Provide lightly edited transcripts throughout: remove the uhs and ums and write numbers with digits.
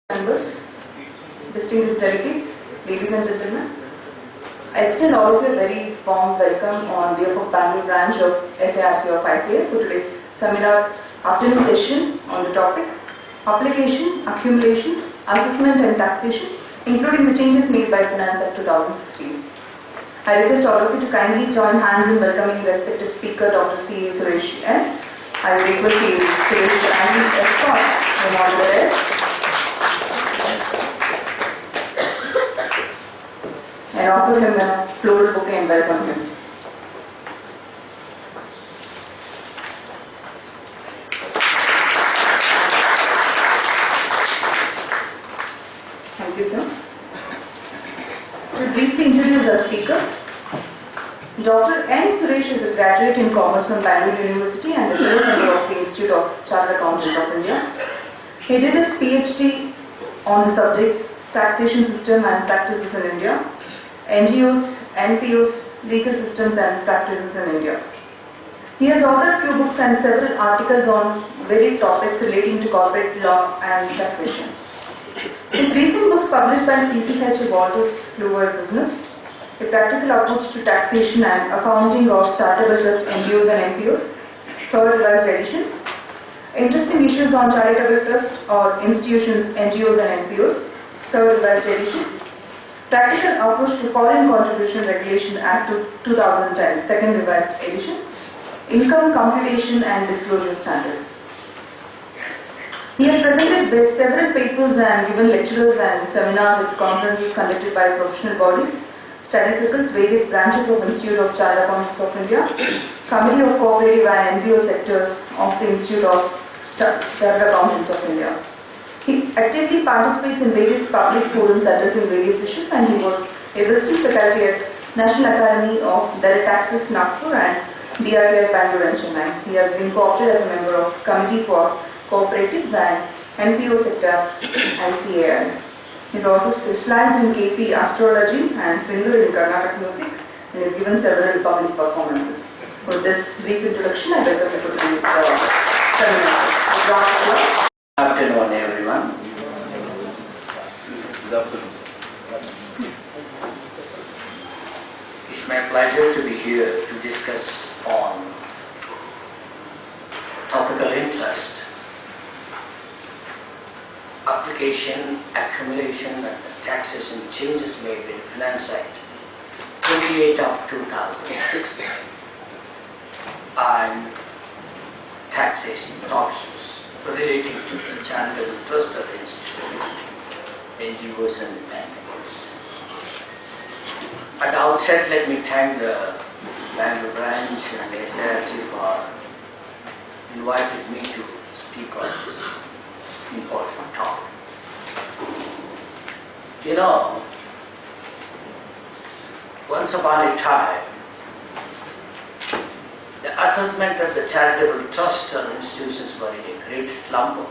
Members, distinguished delegates, ladies and gentlemen, I extend all of you a very warm welcome on behalf of Bangalore branch of SARC of ICA for today's seminar afternoon session on the topic Application, Accumulation, Assessment and Taxation, including the changes made by Finance Act 2016. I request all of you to kindly join hands in welcoming respected speaker Dr. C. Suresh N. I request C. Suresh to kindly escort him on the rest. I offer him a floral bouquet and welcome him. Thank you, sir. To briefly introduce our speaker, Dr. N. Suresh is a graduate in Commerce from Bangalore University and a fellow member of the Institute of Chartered Accountants of India. He did his PhD on the subjects Taxation System and Practices in India, NGOs, NPOs, Legal Systems and Practices in India. He has authored a few books and several articles on varied topics relating to corporate law and taxation. His recent books published by CCH Walters Kluwer Business, A Practical Approach to Taxation and Accounting of Charitable Trust NGOs and NPOs, third revised edition, Interesting Issues on Charitable Trust or Institutions, NGOs and NPOs, third revised edition, Practical Approach to Foreign Contribution Regulation Act 2010, second revised edition, Income Computation and Disclosure Standards. He has presented with several papers and given lectures and seminars at conferences conducted by professional bodies, study circles, various branches of Institute of Chartered Accountants of India, Committee of Cooperative and NPO sectors of the Institute of Chartered Accountants of India. He actively participates in various public forums addressing various issues, and he was a visiting faculty at National Academy of Direct Taxes, Nagpur and DRTI, Bangalore and Chennai. He has been co-opted as a member of Committee for Cooperatives and NPO sectors, ICA. He is also specialized in KP astrology and singer in Carnatic music, and has given several public performances. For this brief introduction, I welcome you to today's seminar. Good afternoon, everyone. Good afternoon. It's my pleasure to be here to discuss on topical interest, application, accumulation, and taxation changes made in Finance Act 28 of 2006 and taxation options relating to the charitable trust of institutions, NGOs and NPOs. At the outset, let me thank the Bangalore branch and the SARC for inviting me to speak on this important topic. You know, once upon a time, the assessment of the charitable trust or institutions were in a great slumber.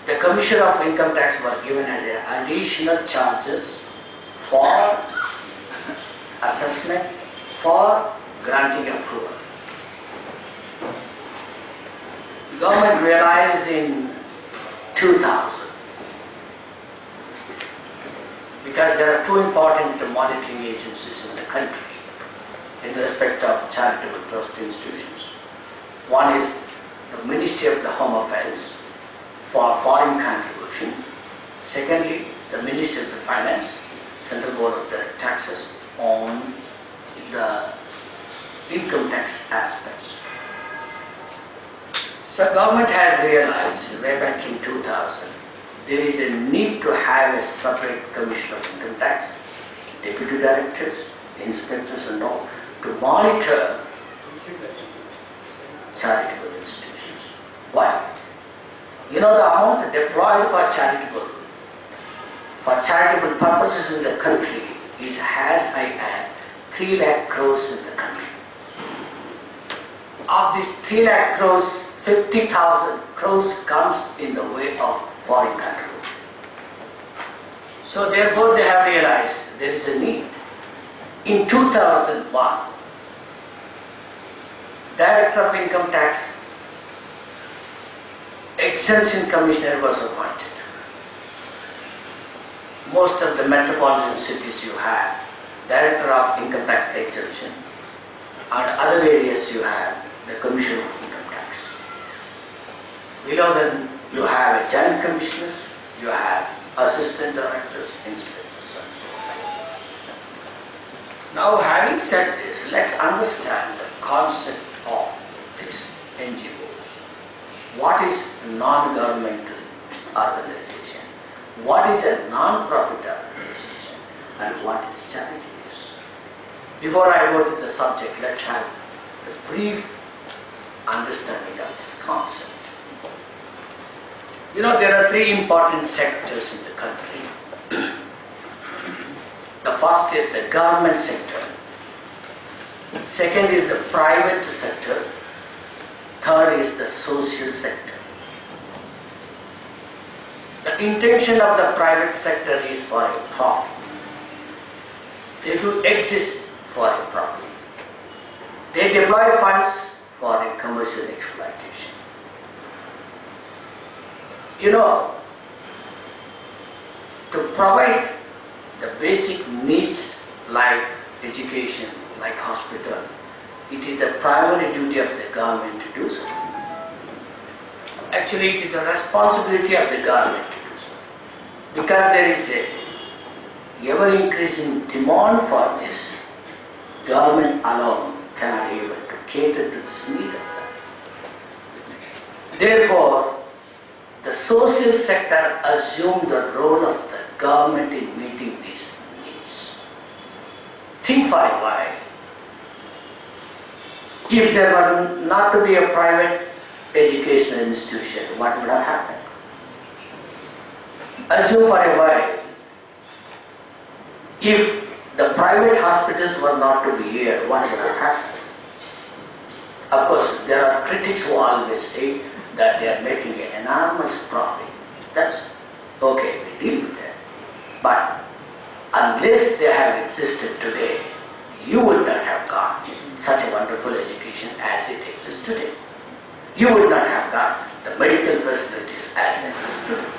The Commissioner of Income Tax were given as additional charges for assessment, for granting approval. The government realized in 2000, because there are two important monitoring agencies in the country in respect of charitable trust institutions. One is the Ministry of the Home Affairs for foreign contribution. Secondly, the Ministry of the Finance, Central Board of Direct Taxes on the income tax aspects. So government has realized way back in 2000 there is a need to have a separate Commissioner of Income Tax, Deputy Directors, Inspectors and all to monitor charitable institutions. Why? You know, the amount deployed for charitable purposes in the country is as high as 3 lakh crores in the country. Of this 3 lakh crores, 50,000 crores comes in the way of foreign contribution. So therefore they have realized there is a need. In 2001, Director of Income Tax exemption commissioner was appointed. Most of the metropolitan cities you have director of income tax exemption, and other areas you have the commissioner of income tax. Below them you have a joint commissioners, you have assistant directors, inspectors and so on. Now having said this, let's understand the concept of these NGOs. What is non-governmental organization? What is a non-profit organization? And what is charity? Before I go to the subject, let's have a brief understanding of this concept. You know, there are three important sectors in the country. The first is the government sector. Second is the private sector. Third is the social sector. The intention of the private sector is for a profit. They do exist for a profit. They deploy funds for a commercial exploitation. You know, to provide the basic needs like education, like hospital, it is the primary duty of the government to do so. Actually, it is the responsibility of the government to do so. Because there is a ever-increasing demand for this, government alone cannot be able to cater to this need of that. Therefore, the social sector assumed the role of the government in meeting these needs. Think for a while. If there were not to be a private educational institution, what would have happened? Assume for a while, if the private hospitals were not to be here, what would have happened? Of course, there are critics who always say that they are making an enormous profit. That's okay, we deal with that. But unless they have existed today, you would not have got such a wonderful education as it exists today. You would not have got the medical facilities as it exists today.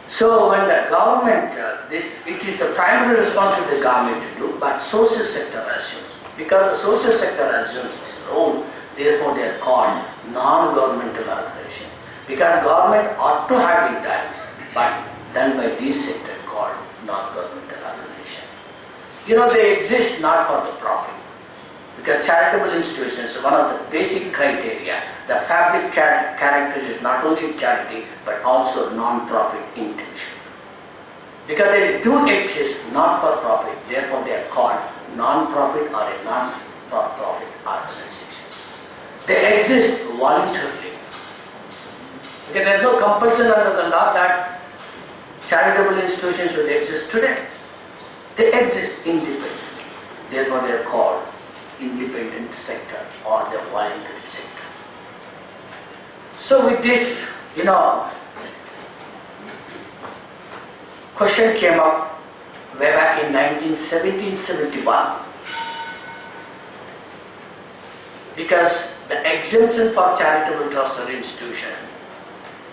So when the government, it is the primary responsibility of the government to do, but social sector assumes. Because the social sector assumes this role, therefore they are called non-governmental organization. Because government ought to have been done, but done by this sector called non-governmental organization. You know, they exist not for the profit. Because charitable institutions, one of the basic criteria, the fabric characterizes not only charity but also non-profit intention. Because they do exist not for profit, therefore they are called non-profit or a non-for-profit organization. They exist voluntarily. Because there is no compulsion under the law that charitable institutions should exist today. They exist independently. Therefore they are called independent sector or the voluntary sector. So with this, you know, question came up way back in 1971 because the exemption for charitable trust or institution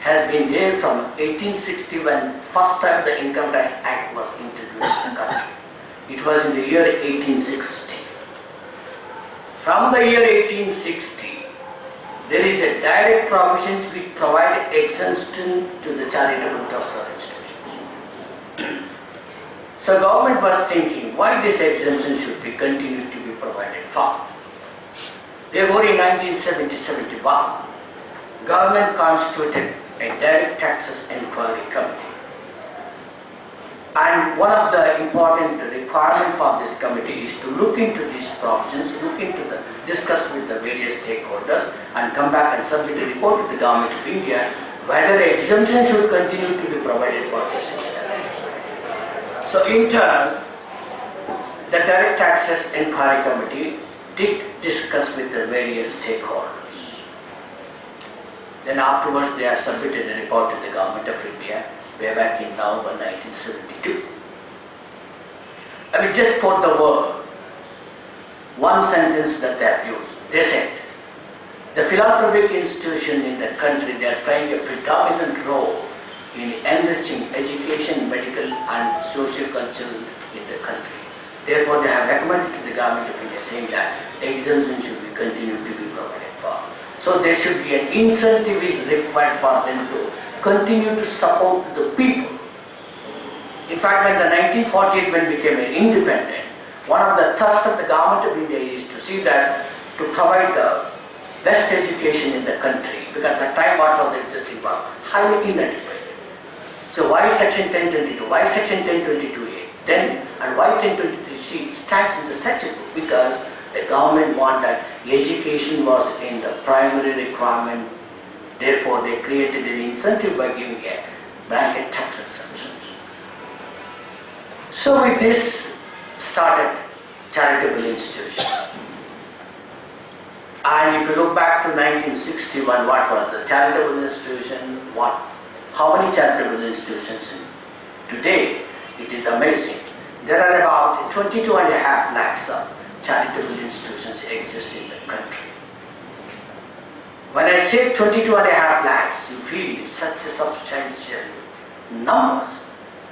has been there from 1860 when first time the Income Tax Act was introduced in the country. It was in the year 1860. From the year 1860, there is a direct provisions which provide exemption to the charitable trust or institutions. So government was thinking why this exemption should be continued to be provided for. Therefore in 1970-71, government constituted a direct taxes inquiry committee. And one of the important requirements for this committee is to look into these provisions, discuss with the various stakeholders and come back and submit a report to the Government of India whether the exemption should continue to be provided for these institutions. So in turn, the Direct Taxes Inquiry Committee did discuss with the various stakeholders. Then afterwards they have submitted a report to the Government of India way back in November 1972. I will just quote the word, one sentence that they have used. They said, The philanthropic institutions in the country, they are playing a predominant role in enriching education, medical and socio-cultural in the country. Therefore, they have recommended to the government of India saying that exemption should be continued to be provided for. So there should be an incentive is required for them to continue to support the people. In fact, when the 1948 when became an independent, one of the thrust of the government of India is to see that to provide the best education in the country, because at the time what was existing was highly inadequate. So why section 1022? Why section 1022A? Then and why 1023C stands in the statute book? Because the government wanted education was in the primary requirement. Therefore, they created an incentive by giving a blanket tax exemptions. So with this started charitable institutions. And if you look back to 1961, what was the charitable institution? How many charitable institutions? Today, it is amazing. There are about 22.5 lakhs of charitable institutions exist in the country. When I say 22.5 lakhs, you feel it's such a substantial numbers,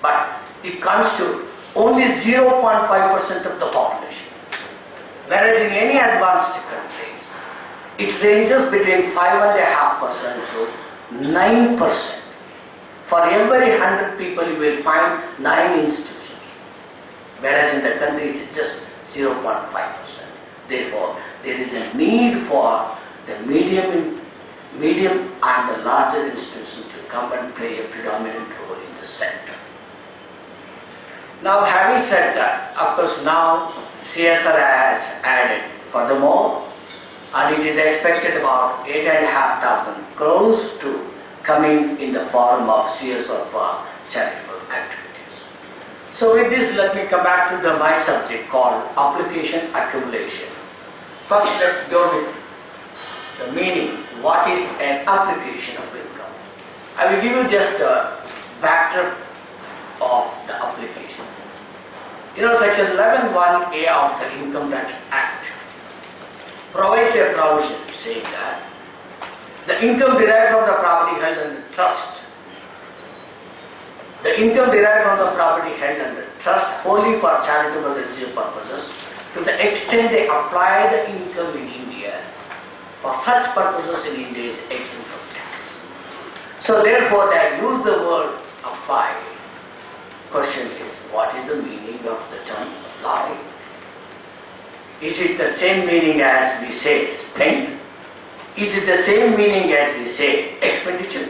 but it comes to only 0.5% of the population. Whereas in any advanced countries, it ranges between 5.5% to 9%. For every 100 people, you will find 9 institutions. Whereas in the country, it is just 0.5%. Therefore, there is a need for the medium and the larger institutions to come and play a predominant role in the sector. Now, having said that, of course, now CSR has added furthermore, and it is expected about 8,500 crores to coming in the form of CSR for charitable activities. So with this, let me come back to my subject called application accumulation. First, let's go with the meaning. What is an application of income? I will give you just a backdrop of the application. You know, section 11(1)(a) of the Income Tax Act provides a provision saying that the income derived from the property held under trust, wholly for charitable religious purposes, to the extent they apply the income in India, for such purposes in India is exempt from tax. So therefore they have used the word apply. Question is, what is the meaning of the term apply? Is it the same meaning as we say spend? Is it the same meaning as we say expenditure?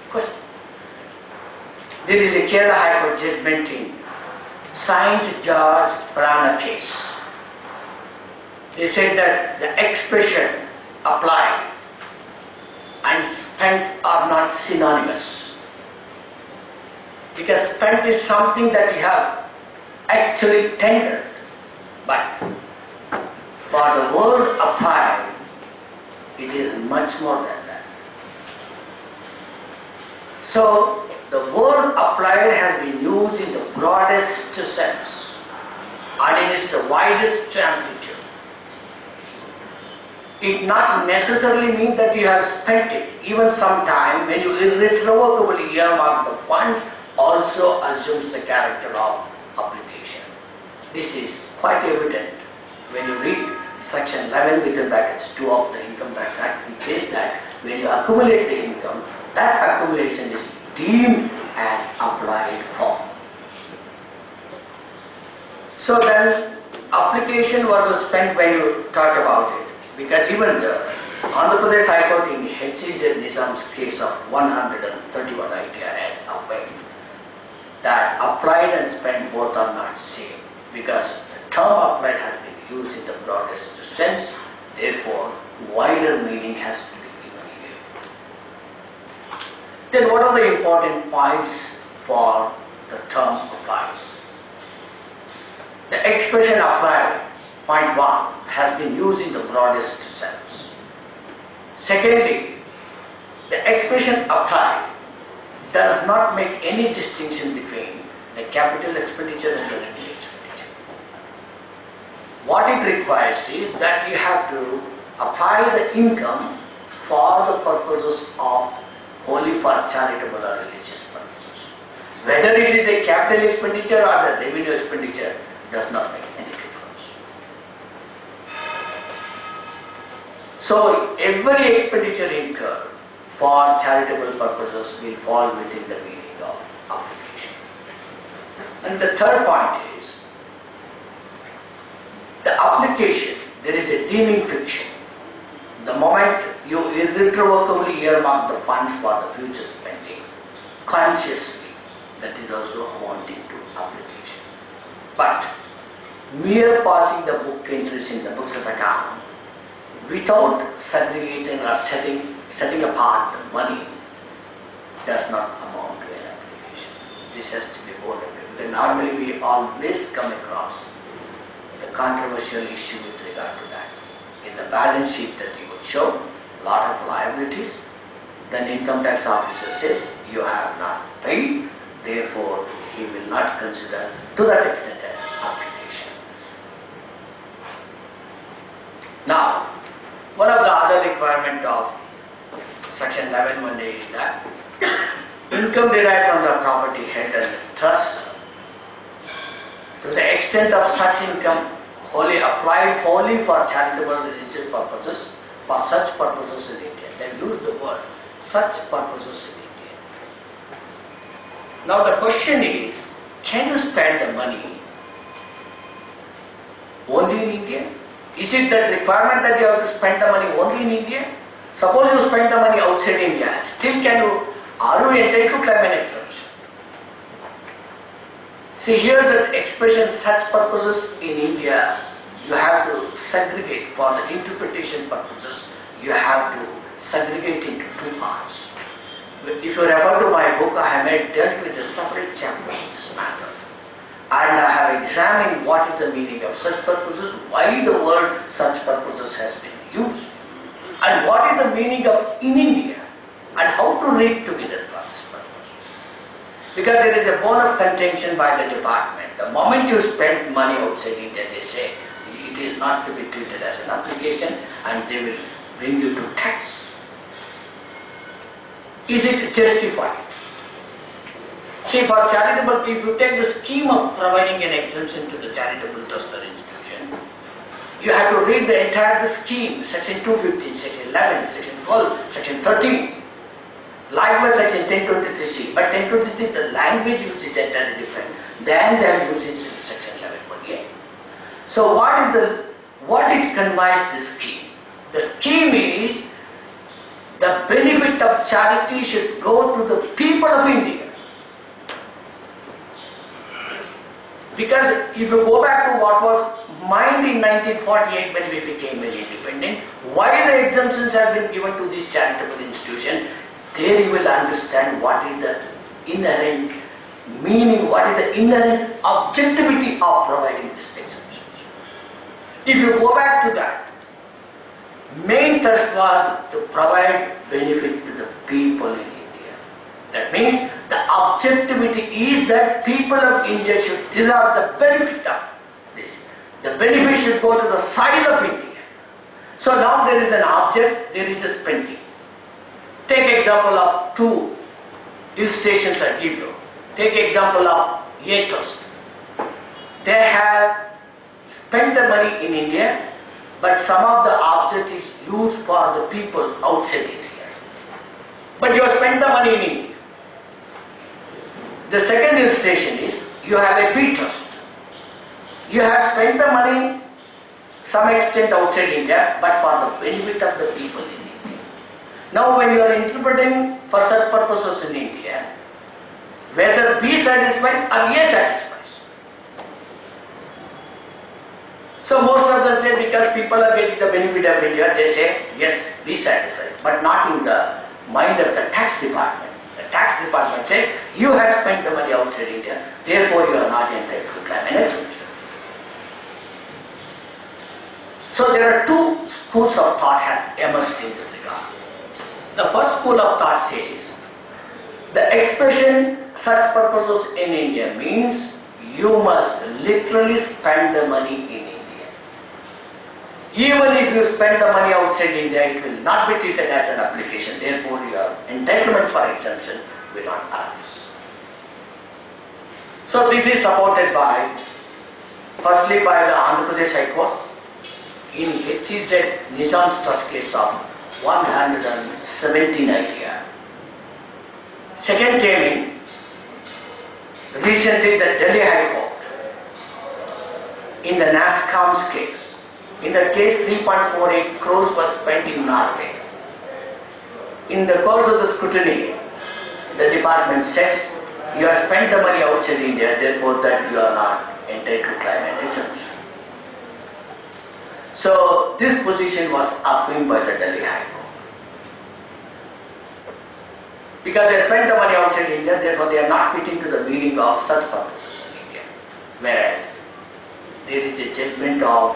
Question. There is a Kerala High Court judgment in Saint George Prana case. They said that the expression apply and spent are not synonymous. Because spent is something that you have actually tendered. But for the word apply, it is much more than that. So the word applied has been used in the broadest sense and in its widest amplitude. It not necessarily means that you have spent it. Even sometime when you irrevocably earmark the funds, also assumes the character of application. This is quite evident when you read section 11 within brackets 2 of the Income Tax Act, which says that when you accumulate the income, that accumulation is deemed as applied for. So then application versus spent when you talk about it, because even the Andhra Pradesh High Court in H.C.Z. Nizam's case of 131 ITR has affirmed that applied and spent both are not same, because the term applied has been used in the broadest sense, therefore wider meaning has to be given here. Then what are the important points for the term applied? The expression applied, point 1, has been used in the broadest sense. Secondly, the expression applied does not make any distinction between the capital expenditure and the revenue expenditure. What it requires is that you have to apply the income for the purposes of wholly for charitable or religious purposes. Whether it is a capital expenditure or the revenue expenditure does not make any difference. So every expenditure incurred for charitable purposes will fall within the meaning of application. And the third point is the application. There is a deeming fiction. The moment you irrevocably earmark the funds for the future spending, consciously, that is also amounting to application. But mere passing the book entries in the books of account without segregating or setting apart the money does not amount to an application. This has to be boarded. Because normally we always come across the controversial issue with regard to that. In the balance sheet that you would show, a lot of liabilities, then income tax officer says you have not paid, therefore he will not consider to that extent as application. Now, one of the other requirement of section 11(1)(a) is that income derived from the property held under trust, to the extent of such income wholly applied wholly for charitable religious purposes, for such purposes in India. Then use the word such purposes in India. Now the question is, can you spend the money only in India? Is it that requirement that you have to spend the money only in India? Suppose you spend the money outside India, still are you entitled to claim an exemption? See here that expression such purposes in India, you have to segregate for the interpretation purposes, you have to segregate into two parts. If you refer to my book, I have dealt with a separate chapter in this matter. And I have examined what is the meaning of such purposes, why the word such purposes has been used, and what is the meaning of in India, and how to read together for this purpose. Because there is a bone of contention by the department. The moment you spend money outside India, they say it is not to be treated as an application and they will bring you to tax. Is it justified? See, for charitable, if you take the scheme of providing an exemption to the charitable trust or institution, you have to read the entire scheme, section 215, section 11, section 12, section 13. Likewise, section 1023C. But 1023, the language used is entirely different than they are using in section 11.8. So what it conveys the scheme? The scheme is the benefit of charity should go to the people of India. Because if you go back to what was mined in 1948 when we became very independent, why the exemptions have been given to this charitable institution, there you will understand what is the inherent meaning, what is the inherent objectivity of providing these exemptions. If you go back to that, main thrust was to provide benefit to the people in India. That means the objectivity is that people of India should derive the benefit of this. The benefit should go to the soil of India. So now there is an object, there is a spending. Take example of two illustrations I give you. Take example of A trust. They have spent the money in India, but some of the object is used for the people outside India. But you have spent the money in India. The second illustration is you have a B trust. You have spent the money some extent outside India, but for the benefit of the people in India. Now when you are interpreting for such purposes in India, whether B satisfies or A satisfies. So most of them say because people are getting the benefit of India, they say yes, B satisfies, but not in the mind of the tax department. The tax department says you have spent the money outside India, therefore you are not entitled to claim an exemption. So there are two schools of thought has emerged in this regard. The first school of thought says the expression such purposes in India means you must literally spend the money in India. Even if you spend the money outside India, it will not be treated as an application. Therefore, your entitlement for exemption will not arise. So this is supported by, firstly by the Andhra Pradesh High Court in HCZ Nizam's trust case of 117 ITR. Second came in recently the Delhi High Court in the NASSCOM's case. In that case, 3.48 crores was spent in Norway. In the course of the scrutiny, the department said, you have spent the money outside India, therefore that you are not entitled to claim an exemption. So this position was affirmed by the Delhi High Court. Because they spent the money outside India, therefore they are not fitting to the meaning of such purposes in India. Whereas there is a judgment of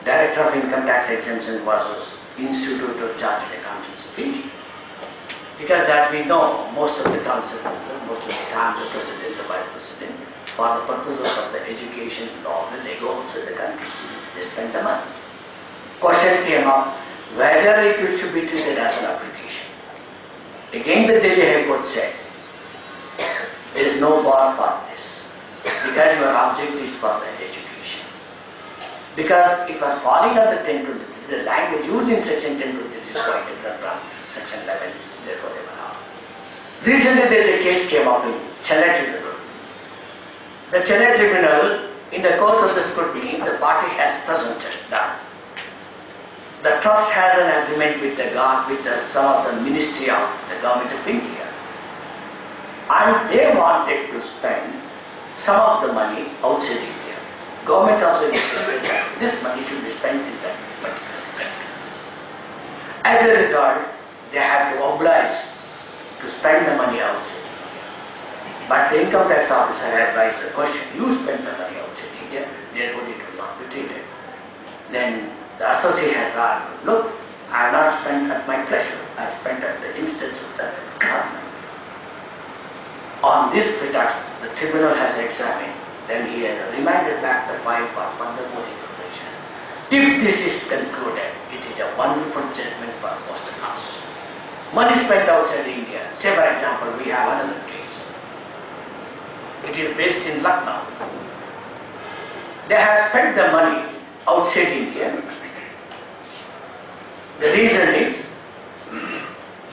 Director of Income Tax Exemption versus Institute of Chartered Accountants of India. Because as we know, most of the council members, most of the time the president, the vice president, for the purposes of the education law, when they go outside the country, they spend the money. Question came up whether it should be treated as an application. Again the Delhi High Court said, there is no bar for this, because your object is for the education. Because it was falling under 1023, the language used in section 1023 is quite different from section 11, therefore they were not. Recently there is a case came up in Chennai Tribunal. The Chennai Tribunal, in the course of the scrutiny, the party has presented that the trust has an agreement with some of the Ministry of the Government of India, and they wanted to spend some of the money outside India. Government also insisted that this money should be spent in that particular country. As a result, they have to oblige to spend the money outside. But the income tax officer has raised the question, you spend the money outside India, therefore it will not be treated. Then the associate has argued, look, I have not spent at my pleasure, I spent at the instance of the government. On this pretext, the tribunal has examined. Then he has remanded back the file for further more information. If this is concluded, it is a wonderful judgment for most of us. Money spent outside India. Say for example, we have another case. It is based in Lucknow. They have spent the money outside India. The reason is,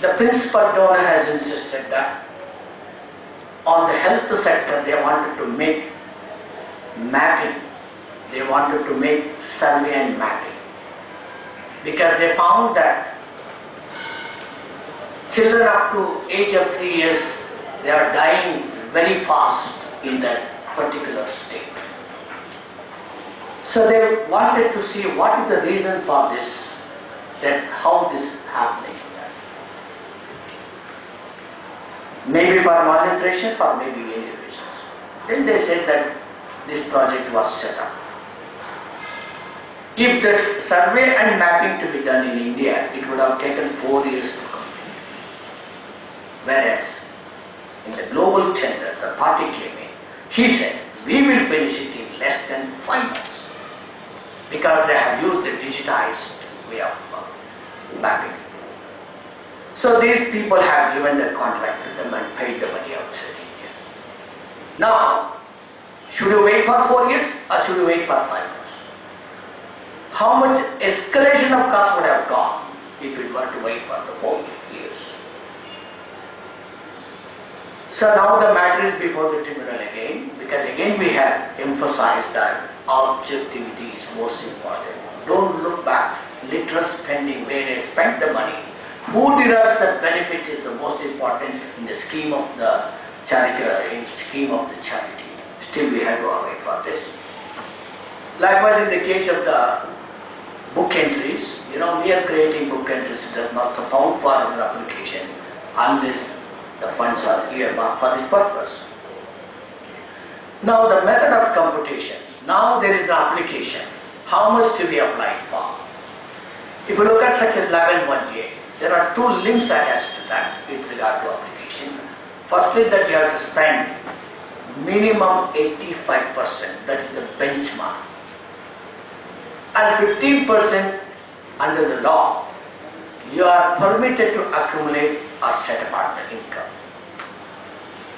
the principal donor has insisted that on the health sector they wanted to make mapping, they wanted to make survey and mapping, because they found that children up to age of 3 years, they are dying very fast in that particular state. So they wanted to see what is the reason for this, that how this is happening. Maybe for malnutrition, for maybe any reasons. Then they said that this project was set up. If this survey and mapping to be done in India, it would have taken 4 years to complete. Whereas in the global tender, the party came in, he said, we will finish it in less than 5 months, because they have used the digitized way of mapping. So these people have given the contract to them and paid the money outside India. Now, should you wait for 4 years or should you wait for 5 years? How much escalation of cost would have gone if it were to wait for the 4 years? So now the matter is before the tribunal again, because again we have emphasized that objectivity is most important. Don't look back, literal spending, where they spent the money. Who derives the benefit is the most important in the scheme of the charity, Still we have to wait for this. Likewise in the case of the book entries, mere creating book entries does not support for as an application unless the funds are earmarked for this purpose. Now the method of computation. Now there is the application. How much to be applied for? If you look at section 11(1)(a), there are 2 limbs attached to that with regard to application. Firstly, that you have to spend minimum 85%, that is the benchmark. and 15% under the law, you are permitted to accumulate or set apart the income.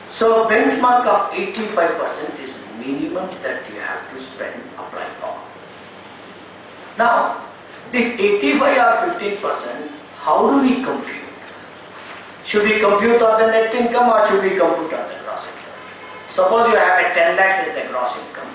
So benchmark of 85% is minimum that you have to spend, apply for. Now, this 85 or 15%, how do we compute? Should we compute on the net income or should we compute on the gross income? Suppose you have a 10 lakhs as the gross income.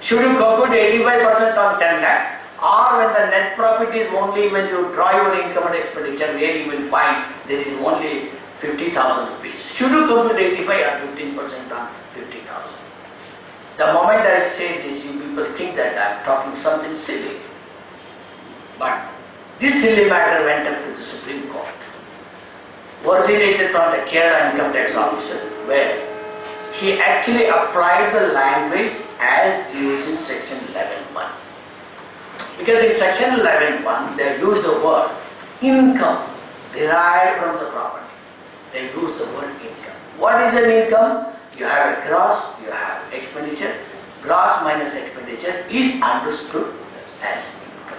Should you compute 85% on 10 lakhs, or when the net profit is only when you draw your income and expenditure, where you will find there is only 50,000 rupees. Should you compute 85 or 15% on 50,000? The moment I say this, you people think that I am talking something silly. But this silly matter went up to the Supreme Court, originated from the Kerala Income Tax Officer, where he actually applied the language as used in section 11.1. Because in section 11.1 they use the word income derived from the property. They use the word income. What is an income? You have a gross, you have expenditure. Gross minus expenditure is understood as income.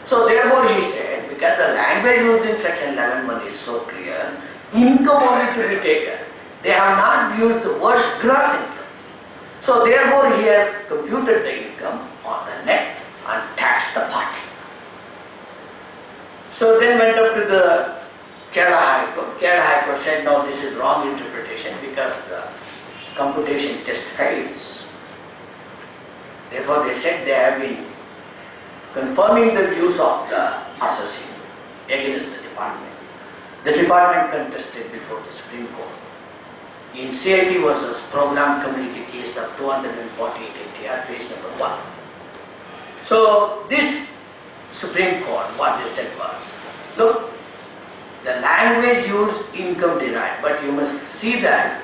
So therefore he said, because the language used in section 11.1 is so clear, income only to be taken. They have not used the word gross income. So therefore he has computed the income on the net and taxed the party. So then went up to the Kerala High Court. Kerala High Court said, no, this is wrong interpretation because the computation test fails. Therefore they said they have been confirming the views of the associate against the department. The department contested before the Supreme Court in CIT versus Program Community case of 248 ATR, page number 1. So this Supreme Court, what they said was, look, the language used income derived, but you must see that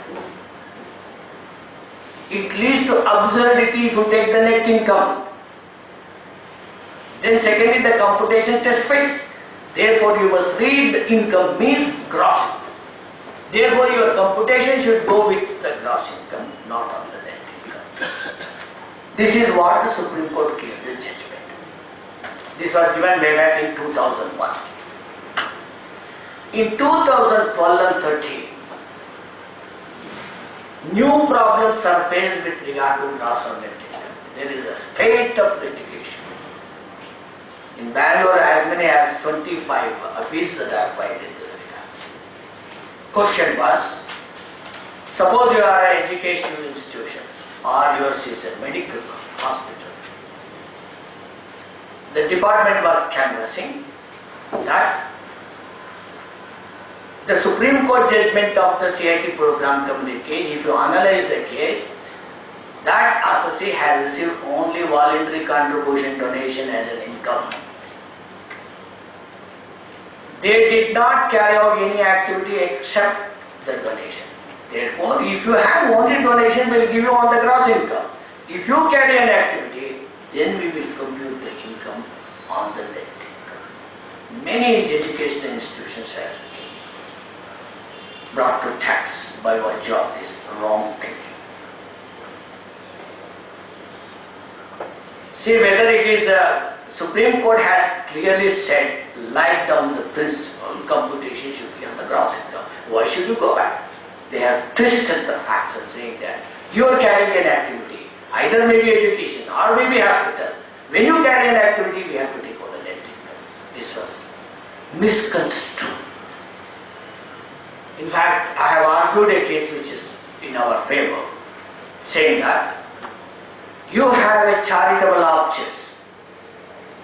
it leads to absurdity if you take the net income. Then secondly, the computation test fails. Therefore you must read the income means gross income. Therefore your computation should go with the gross income, not on the net income. This is what the Supreme Court gave the judgment. This was given way back in 2001. In 2012 and 13, new problems surfaced with regard to gross or net income. There is a spate of litigation. In Bangalore, as many as 25 appeals that I have filed in this regard. Question was, suppose you are an educational institution or yours is a medical hospital. The department was canvassing that the Supreme Court judgment of the CIT program community case, if you analyze the case, that assessee has received only voluntary contribution donation as an income. They did not carry out any activity except the donation. Therefore, if you have only donation, we will give you on the gross income. If you carry an activity, then we will compute the income on the net income. Many educational institutions have been brought to tax by virtue of this wrong thinking. See, whether it is the Supreme Court has clearly said, laid down the principle, computation should be on the gross income. Why should you go back? They have twisted the facts and saying that you are carrying an activity, either maybe education or maybe hospital. When you carry an activity, we have to take over the net income. This was misconstrued. In fact, I have argued a case which is in our favor, saying that you have a charitable objects.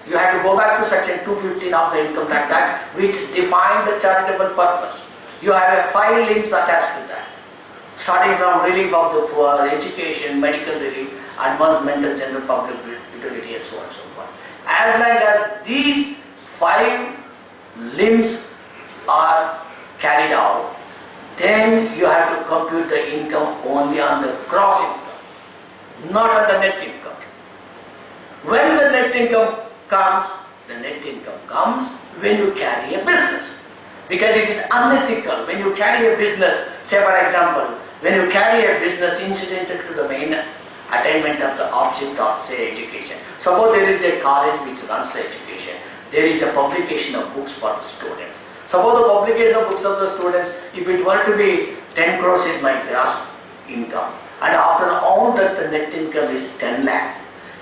You have to go back to section 215 of the Income Tax Act, which defines the charitable purpose. You have 5 limbs attached to that, starting from relief of the poor, education, medical relief, advanced mental general public utility, and so on and so forth. As long as these 5 limbs are carried out, then you have to compute the income only on the gross income, not on the net income. When the net income comes, the net income comes when you carry a business. Because it is unethical when you carry a business, say for example, when you carry a business incidental to the main attainment of the objects of, say, education. Suppose there is a college which runs the education. There is a publication of books for the students. Suppose the publication of books of the students, if it were to be 10 crores is my gross income, and after all that the net income is 10 lakhs.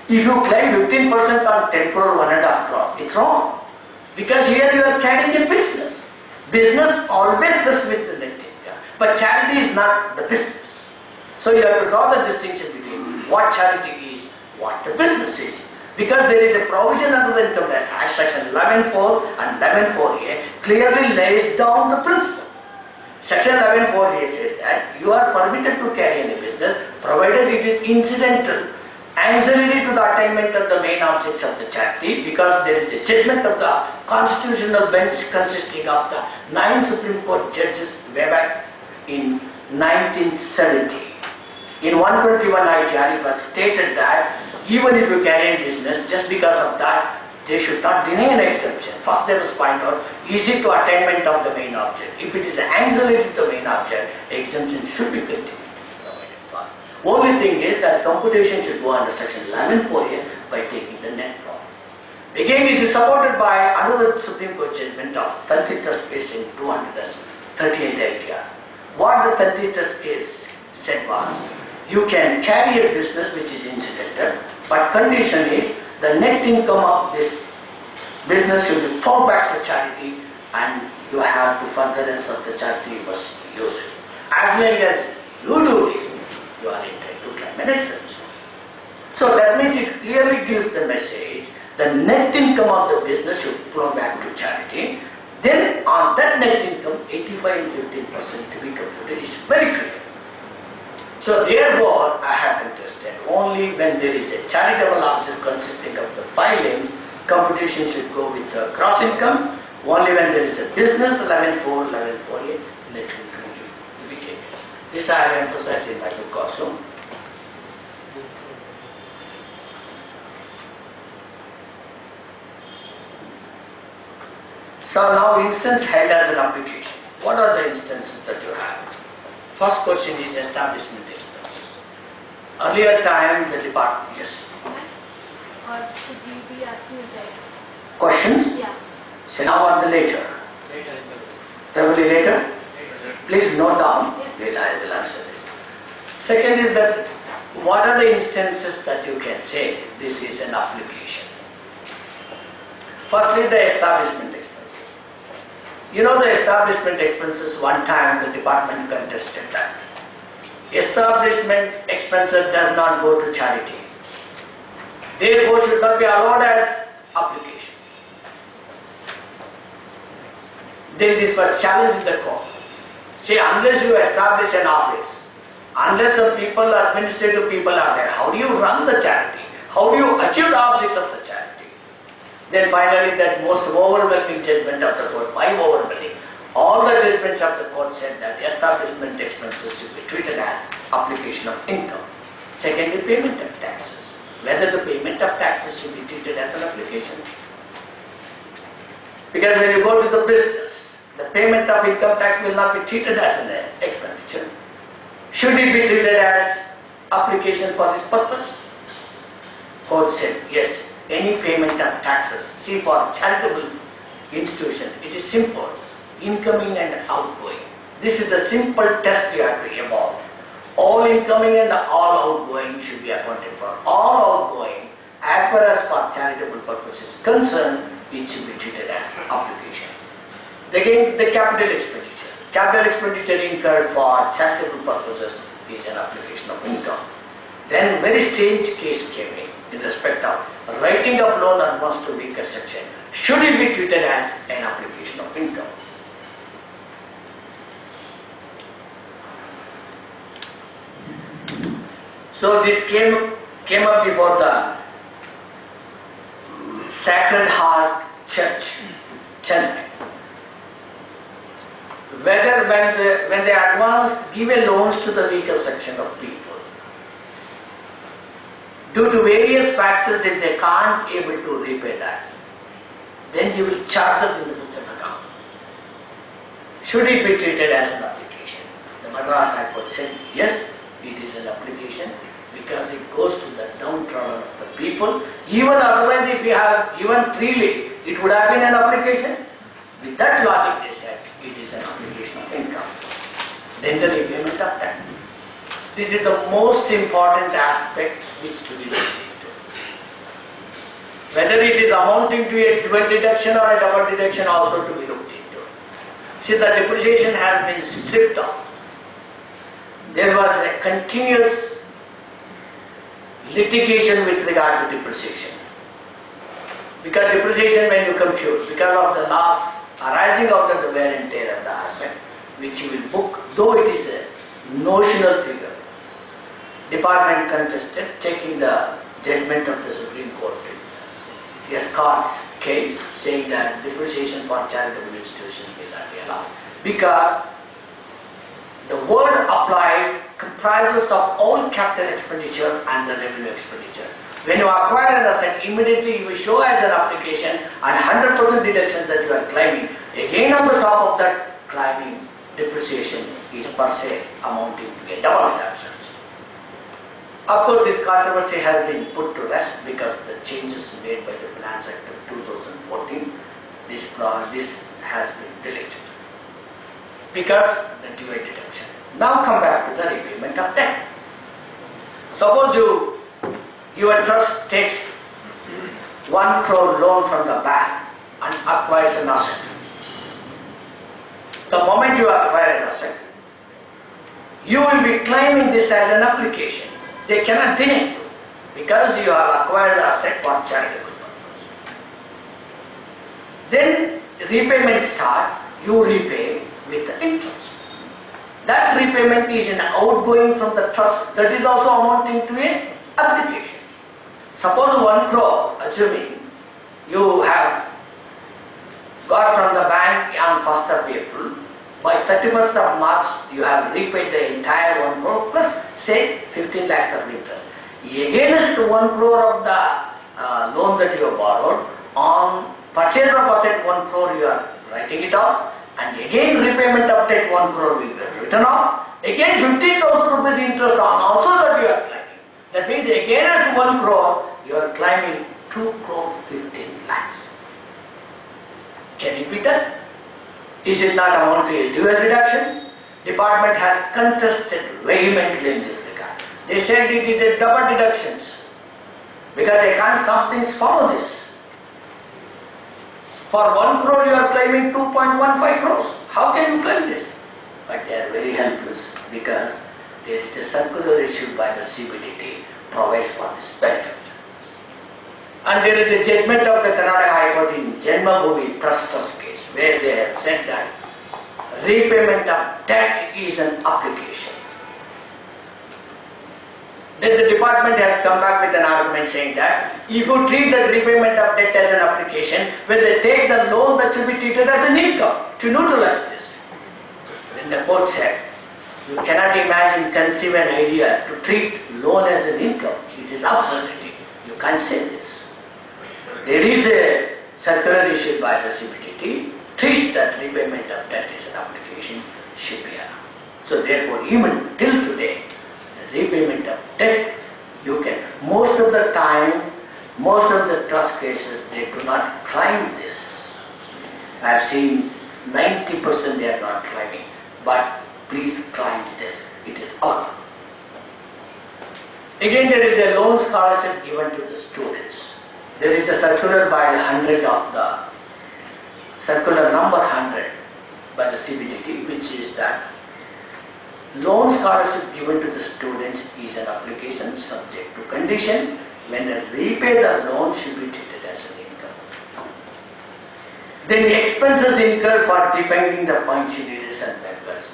If you claim 15% on 10 crore, 1.5 crores, it's wrong. Because here you are carrying a business. Business always goes with the net income. But charity is not the business. So you have to draw the distinction between what charity is, what the business is. Because there is a provision under the Income Tax Act, section 11.4 and 11.4a clearly lays down the principle. Section 11.4a says that you are permitted to carry any business provided it is incidental, ancillary to the attainment of the main objects of the charity, because there is a judgment of the constitutional bench consisting of the 9 Supreme Court judges way back in 1970. In 121 ITR it was stated that even if you carry a business, just because of that, they should not deny an exemption. First they must find out, is it to attainment of the main object? If it is ancillary to the main object, exemption should be continued. Only thing is that computation should go under section 11.4a by taking the net profit. Again, it is supported by another Supreme Court judgment of 30 Trust case in 238 ITR. What the 30 Trust case said was, you can carry a business which is incidental, but condition is the net income of this business should be poured back to charity, and you have to furtherance of the charity was used. As long as you do this, you are entitled to claim an exemption. So that means it clearly gives the message, the net income of the business should flow back to charity. Then on that net income, 85 and 15% to be computed is very clear. So therefore, I have contested only when there is a charitable object consisting of the filings, computation should go with the gross income. Only when there is a business, 11.4, 11.4a, net income will be taken. This I have emphasized in my book also. So now instance held as an application. What are the instances that you have? First question is establishment expenses. Earlier time the department, yes. Or should we be asking that? Questions? Yeah. So now or the later? Later. Probably later? Later. Please note down. Yeah. I will answer it. Second is that what are the instances that you can say this is an application? Firstly, the establishment expenses. You know the establishment expenses, one time the department contested that. Establishment expenses does not go to charity. Therefore should not be allowed as application. Then this was challenged in the court. Say, unless you establish an office, unless some people, administrative people are there, how do you run the charity? How do you achieve the objects of the charity? Then finally that most overwhelming judgment of the court, by overwhelming, all the judgments of the court said that establishment expenses should be treated as application of income. Secondly, payment of taxes. Whether the payment of taxes should be treated as an application. Because when you go to the business, the payment of income tax will not be treated as an expenditure. Should it be treated as application for this purpose? Court said, yes, any payment of taxes. See, for charitable institution, it is simple, incoming and outgoing. This is the simple test you have to evolve. All incoming and all outgoing should be accounted for. All outgoing, as far as for charitable purposes concerned, it should be treated as application. Again, the capital expenditure. Capital expenditure incurred for charitable purposes is an application of income. Then very strange case came in respect of writing of loan advance to weaker section. Should it be treated as an application of income? So this came up before the Sacred Heart Church, Chennai. Whether when they advance, give a loans to the weaker section of people, due to various factors, if they can't able to repay that, then you will charge them in the books of account. Should it be treated as an application? The Madras High Court said, yes, it is an application. because it goes to the downtrodden of the people. Even otherwise, if we have given freely, it would have been an application. With that logic, they said it is an application of income. Then the repayment of tax. This is the most important aspect which to be looked into. Whether it is amounting to a dual deduction or a double deduction also to be looked into. See, the depreciation has been stripped off. There was a continuous litigation with regard to depreciation. Because depreciation, when you compute, because of the loss arising out of the wear and tear of the asset, which you will book, though it is a notional figure, department contested, taking the judgment of the Supreme Court, a Scott's case, saying that depreciation for charitable institutions will not be allowed. Because the word applied comprises of all capital expenditure and the revenue expenditure. When you acquire an asset, immediately you will show as an application and 100% deduction that you are claiming. Again on the top of that, claiming depreciation is per se amounting to a double deduction. Of course, this controversy has been put to rest because of the changes made by the Finance Act of 2014. This has been deleted because the dual deduction. Now come back to the repayment of debt. Suppose your trust takes 1 crore loan from the bank and acquires an asset. The moment you acquire an asset, you will be claiming this as an application. They cannot deny you because you have acquired the asset for charitable purpose. Then repayment starts, you repay with the interest. That repayment is an outgoing from the trust, that is also amounting to an application. Suppose 1 crore, assuming you have got from the bank on 1st of April, by 31st of March you have repaid the entire 1 crore plus say 15 lakhs of interest. Against 1 crore of the loan that you have borrowed, on purchase of asset 1 crore you are writing it off, and again repayment of debt 1 crore will be written off, again 15,000 rupees interest on also that you are claiming. That means against 1 crore you are claiming 2 crore 15 lakhs. Can it be done? Is it not amount to a dual deduction? Department has contested vehemently in this regard. They said it is a double deductions because they can't some things follow this. For 1 crore you are claiming 2.15 crores. How can you claim this? But they are very helpless because there is a circular issued by the CBDT provides for this benefit. And there is a judgment of the Karnataka High Court in Janmabhoomi Trust case where they have said that repayment of debt is an application. Then the department has come back with an argument saying that if you treat the repayment of debt as an application, when they take the loan, that should be treated as an income to neutralize this. Then the court said, you cannot imagine, conceive an idea to treat loan as an income. It is absurdity. You can't say this. There is a circular issued by the CBDT, treats that repayment of debt as an application should be allowed. So therefore, even till today, the repayment of debt, you can, most of the time, most of the trust cases, they do not claim this. I have seen 90% they are not claiming, but please claim this, it is allowed. Again, there is a loan scholarship given to the students. There is a circular by 100 of the circular number 100 by the CBDT, which is that loan scholarship given to the students is an application subject to condition. When they repay the loan, should be treated as an income. Then the expenses incurred for defending the functionaries and members,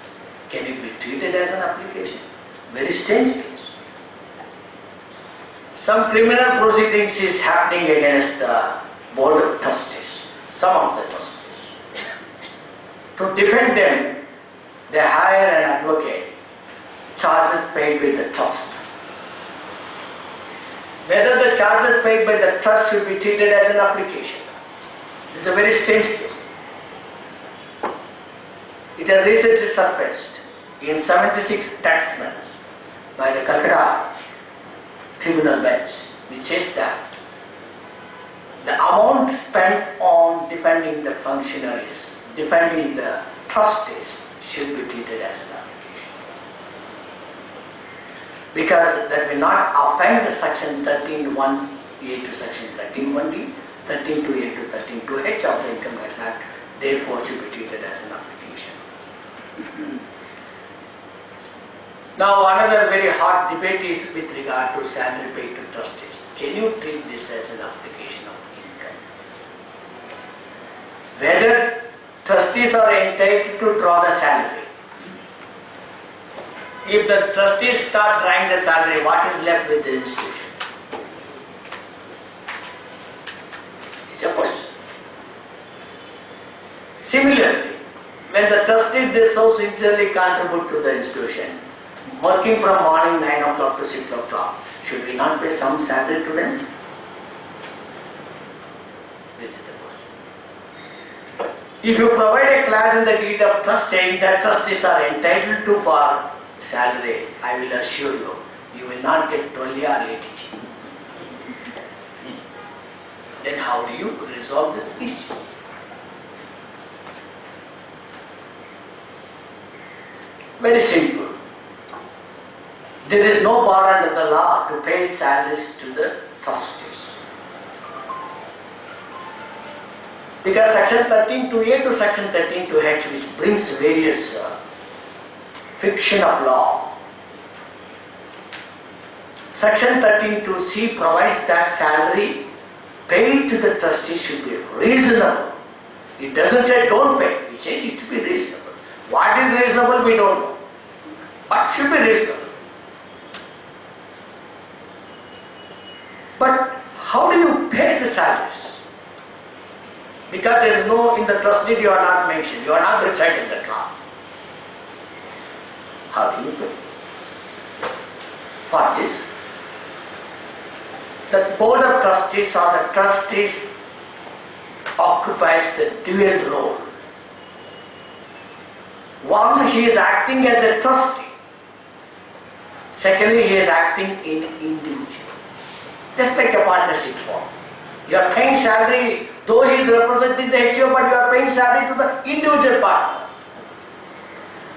can it be treated as an application? Very strange case. Some criminal proceedings is happening against the Board of Trustees, some of the trustees. To defend them, they hire an advocate, charges paid by the trust. Whether the charges paid by the trust should be treated as an application. This is a very strange case. It has recently surfaced in 76 taxmen by the Calcutta tribunal bench, which says that the amount spent on defending the functionaries, defending the trustees, should be treated as an obligation. Because that will not offend the section 13(1)(a) to section 13(1)(d), 13(2)(a) to 13(2)(h) of the Income Tax Act, therefore should be treated as an obligation. Now another very hot debate is with regard to salary paid to trustees. Can you treat this as an obligation of income? Whether trustees are entitled to draw the salary. If the trustees start drawing the salary, what is left with the institution? It's a question. Similarly, when the trustees they so sincerely contribute to the institution, working from morning 9 o'clock to 6 o'clock, should we not pay some salary to them? This is the question. If you provide a clause in the deed of trust saying that trustees are entitled to for salary, I will assure you, you will not get 12 or 80G. Then how do you resolve this issue? Very simple. There is no bar under the law to pay salaries to the trustees. Because section 13(2)(a) to section 13(2)(h), which brings various fiction of law. Section 13(2)(c) provides that salary paid to the trustee should be reasonable. It doesn't say don't pay, it says it should be reasonable. What is reasonable we don't know, but should be reasonable. But how do you pay the salaries? Because there is no, in the trust deed you are not mentioned, you are not recited the law. How do you pay? For this, the board of trustees or the trustees occupies the dual role. One, he is acting as a trustee. Secondly, he is acting in individual. Just like a partnership form. You are paying salary, though he is representing the HO, but you are paying salary to the individual partner.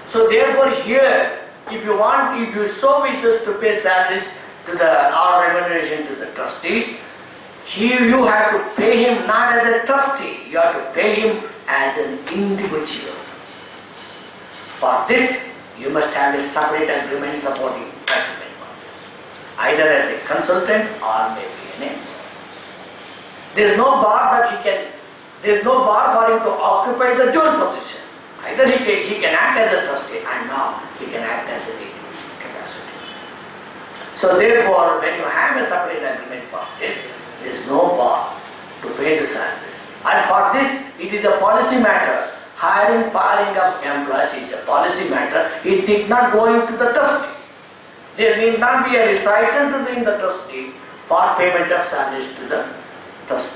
So therefore here, if you want, if you so wishes to pay salaries to the, or remuneration to the trustees, here you have to pay him not as a trustee, you have to pay him as an individual. For this, you must have a separate agreement supporting agreement for this, either as a consultant or maybe an employee. There is no bar that he can, there is no bar for him to occupy the dual position. Either he can act as a trustee and now he can act as an individual capacity. So therefore, when you have a separate agreement for this, there is no bar to pay the salaries. And for this, it is a policy matter. Hiring, firing of employees is a policy matter. It did not go into the trustee. There need not be a recital to the trustee for payment of salaries to the trustees.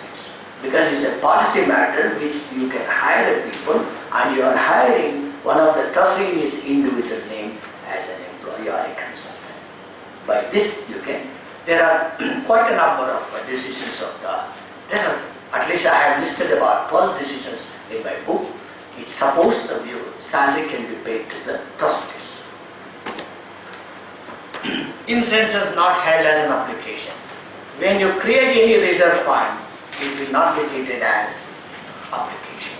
Because it is a policy matter which you can hire people and you are hiring one of the trustee in his individual name as an employee or a consultant. By this you can, there are quite a number of decisions of the, at least I have listed about 12 decisions in my book. It supports the view salary can be paid to the trustees. Incenses not held as an application. When you create any reserve fund, it will not be treated as application.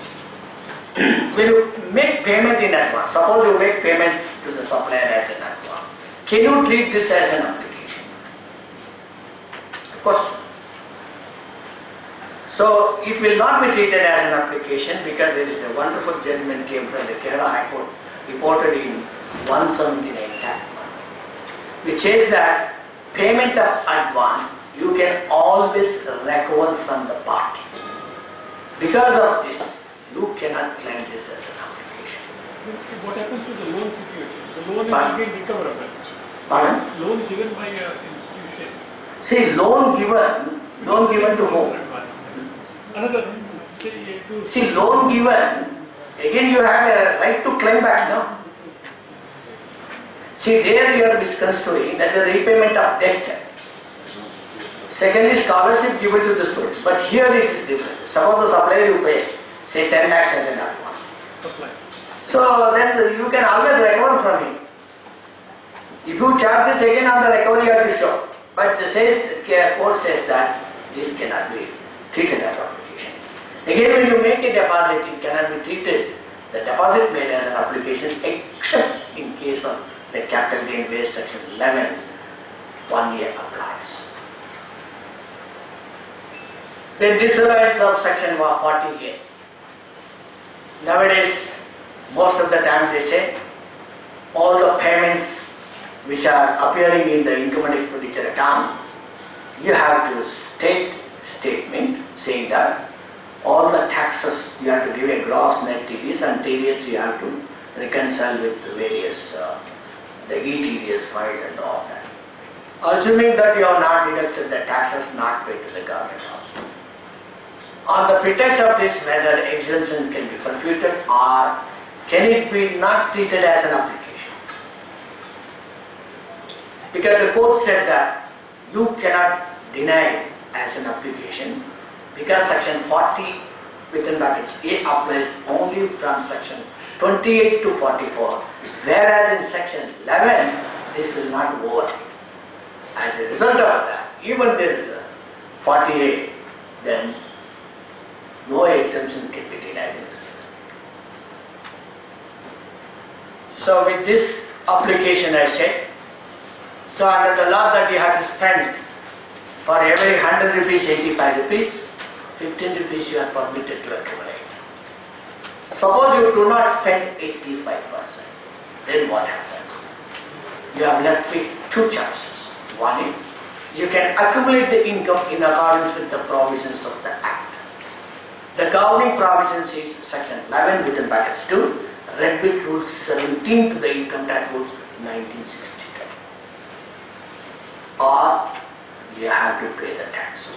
When you make payment in advance, suppose you make payment to the supplier as an advance, can you treat this as an application? Question. So it will not be treated as an application because there is a wonderful judgment came from the Kerala High Court reported in 179 Act, which says that payment of advance you can always recover from the party. Because of this, you cannot claim this as an application. What happens to the loan situation? The loan Pardon? is again recoverable. Pardon? Loan given by an institution. See, loan given to whom? Another, say, to See, loan given, again you have a right to claim back, no? See, there you are misconstruing that the repayment of debt. Secondly, scholarship given to the student. But here it is different. Suppose the supplier you pay, say 10 lakhs as an advance. Supply. So then you can always recover from him. If you charge this again on the recovery, you have to show. But court says that this cannot be treated as obligation. Again, when you make a deposit, it cannot be treated, the deposit made as an obligation, except in case of the capital gain where section 11, 1 year applies. Then disallowance of section 48. Nowadays, most of the time they say all the payments which are appearing in the income and expenditure account, you have to state statement saying that all the taxes you have to give a gross net TDS, and TDS you have to reconcile with the various the ETDS filed and all that. Assuming that you have not deducted the taxes not paid to the government also. On the pretext of this, whether exemption can be forfeited or can it be not treated as an application? Because the court said that you cannot deny as an application because section 40 within brackets A applies only from section 28 to 44, whereas in section 11 this will not work. As a result of that, even there is a 48, then no exemption can be denied in this case. So with this application I said, so under the law that you have to spend for every 100 rupees, 85 rupees, 15 rupees you are permitted to accumulate. Suppose you do not spend 85%, then what happens? You are left with two choices. One is, you can accumulate the income in accordance with the provisions of the Act. The governing provisions is section 11 within brackets 2, Red Book Rules 17 to the Income Tax Rules 1962. Or you have to pay the taxes.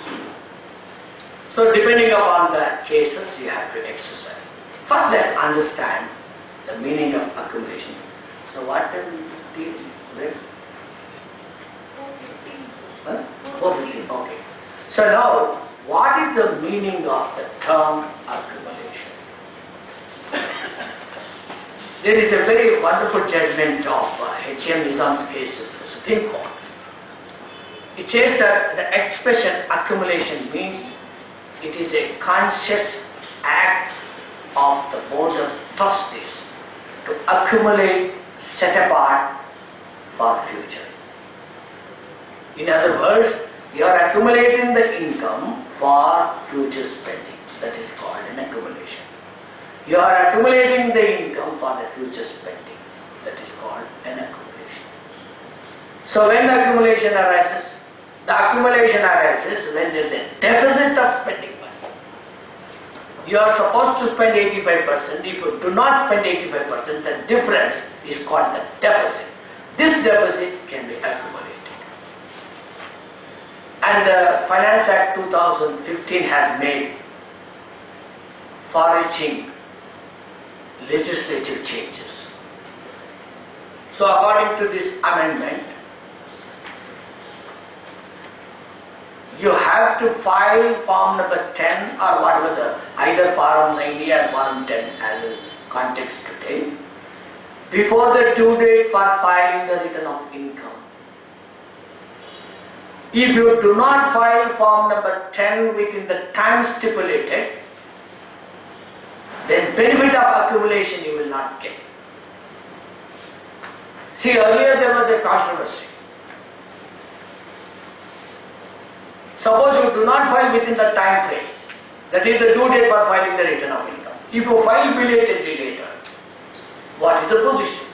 So depending upon the cases, you have to exercise. First, let's understand the meaning of accumulation. So what do we deal with? 415. Okay. So now, what is the meaning of the term accumulation? There is a very wonderful judgment of H.M. Nizam's case of the Supreme Court. It says that the expression accumulation means it is a conscious act of the Board of Trustees to accumulate, set apart for future. In other words, you are accumulating the income for future spending. That is called an accumulation. You are accumulating the income for the future spending. That is called an accumulation. So when the accumulation arises, the accumulation arises when there is a deficit of spending money. You are supposed to spend 85%. If you do not spend 85%, the difference is called the deficit. This deficit can be accumulated. And the Finance Act 2015 has made far-reaching legislative changes. So according to this amendment, you have to file form number 10 or whatever the, either form 90 or form 10 as a context today, before the due date for filing the return of income. If you do not file form number 10 within the time stipulated, then benefit of accumulation you will not get. See, earlier there was a controversy. Suppose you do not file within the time frame, that is the due date for filing the return of income. If you file belatedly later, what is the position?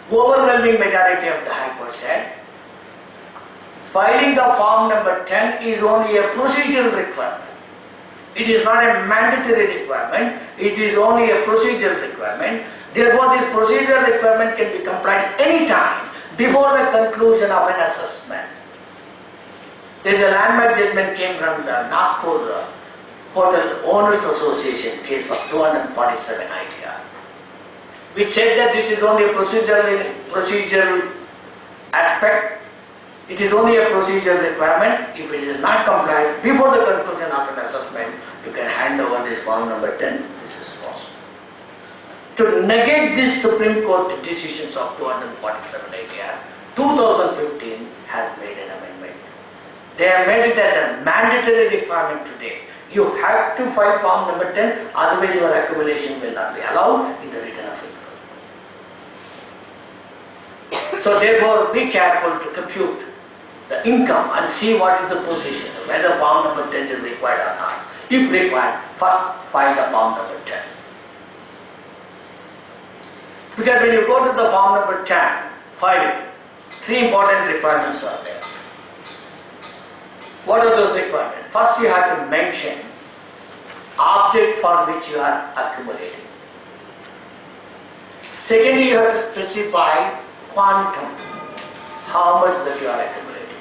Overwhelming majority of the High Court said, filing the form number 10 is only a procedural requirement. It is not a mandatory requirement, it is only a procedural requirement. Therefore, this procedural requirement can be complied any time before the conclusion of an assessment. There is a landmark judgment came from the Nagpur Hotel Owners Association case of 247 ITR, which said that this is only a procedural aspect It is only a procedural requirement. If it is not complied before the conclusion of an assessment, you can hand over this form number 10. This is possible. To negate this Supreme Court decisions of 247 ADR, 2015 has made an amendment. They have made it as a mandatory requirement today. You have to file form number 10, otherwise your accumulation will not be allowed in the return of income. So therefore, be careful to compute the income and see what is the position, whether form number 10 is required or not. If required, first file the form number 10. Because when you go to the form number 10, filing, three important requirements are there. What are those requirements? First, you have to mention object for which you are accumulating. Secondly, you have to specify quantum, how much that you are accumulating.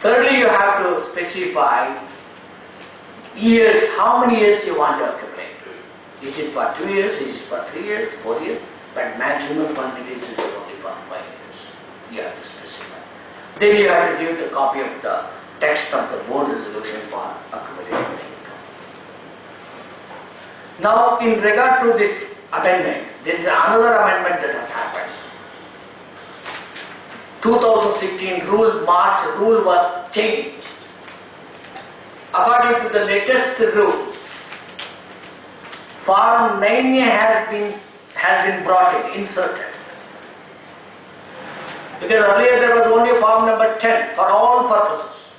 Thirdly, you have to specify years, how many years you want to accumulate. Is it for 2 years, is it for 3 years, 4 years? But maximum quantity is only for 5 years. You have to specify. Then you have to give the copy of the text of the board resolution for accumulating the income. Now, in regard to this amendment, there is another amendment that has happened. 2016 March rule was changed. According to the latest rules, Form 9A has been brought in, inserted. Because earlier there was only form number 10 for all purposes.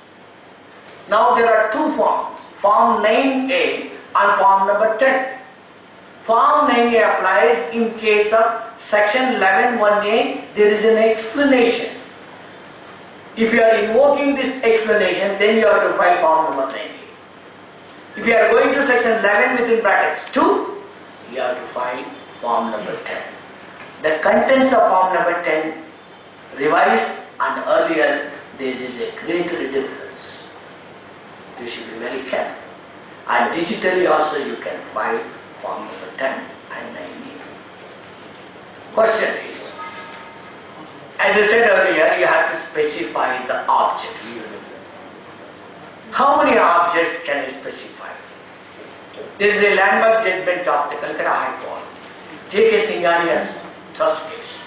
Now there are two forms, Form 9A and Form number 10. Form 9A applies in case of Section 11(1)A, there is an explanation. If you are invoking this explanation, then you have to file Form number 9A. If you are going to Section 11 within brackets 2, you have to file Form number 10. The contents of Form number 10 revised and earlier, there is a great difference. You should be very careful. And digitally also you can file Form number 10 and 9A. Question is, as I said earlier, you have to specify the objects. How many objects can I specify? There is a landmark judgment of the Calcutta High Court, J.K. Singhania's trust case.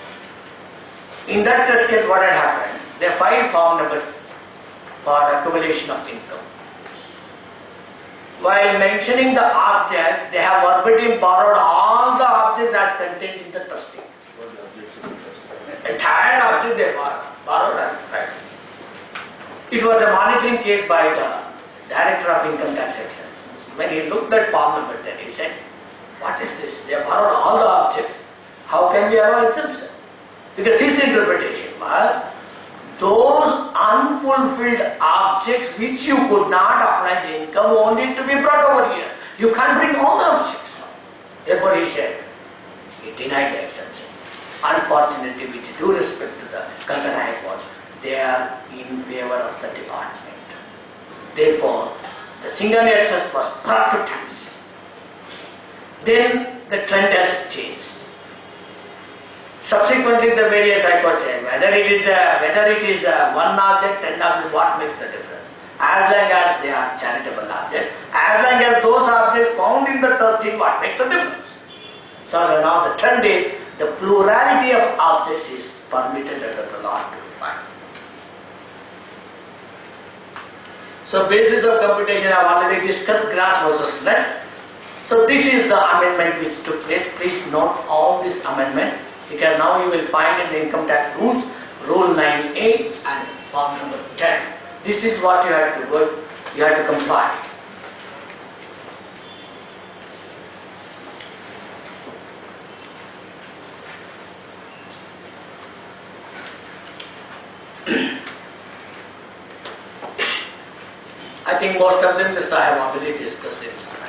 In that trust case, what had happened? They filed form number for accumulation of income. While mentioning the object, they have verbatim borrowed all the objects as contained in the trust deed. Entire object they borrowed and filed. It was a monitoring case by the Director of Income Tax Exemptions. When he looked at form number 10, he said, what is this? They have borrowed all the objects. How can we allow exemption? Because his interpretation was, those unfulfilled objects which you could not apply the income only to be brought over here. You can't bring all the objects. Therefore he said, he denied the exemption. Unfortunately, with due respect to the Calcutta High Court, they are in favor of the department. Therefore, the Singhania trust was brought to tax. Then the trend has changed. Subsequently, the various High Courts said whether it is one object, 10 objects, what makes the difference? As long as they are charitable objects, as long as those objects found in the trust deed, what makes the difference? So now the trend is the plurality of objects is permitted under the law to be filed. So basis of computation I have already discussed, gross versus net. So this is the amendment which took place. Please note all this amendment, because now you will find in the income tax rules, Rule 9A and Form number 10. This is what you have to go, you have to comply. I think most of them this I have already discussed in this matter.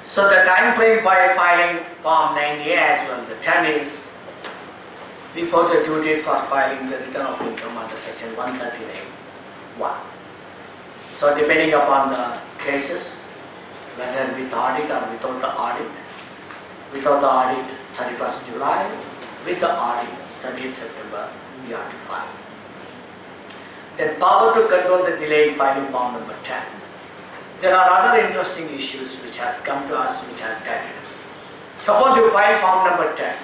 So the time frame for filing Form 9A as well, the 10 is before the due date for filing the return of income under Section 139(1). So depending upon the cases, whether with audit or without the audit. Without the audit, 31st July. With the audit, 30th September, you have to file. Then power to control the delay in filing form number 10. There are other interesting issues which has come to us which I'll tell you. Suppose you file form number 10.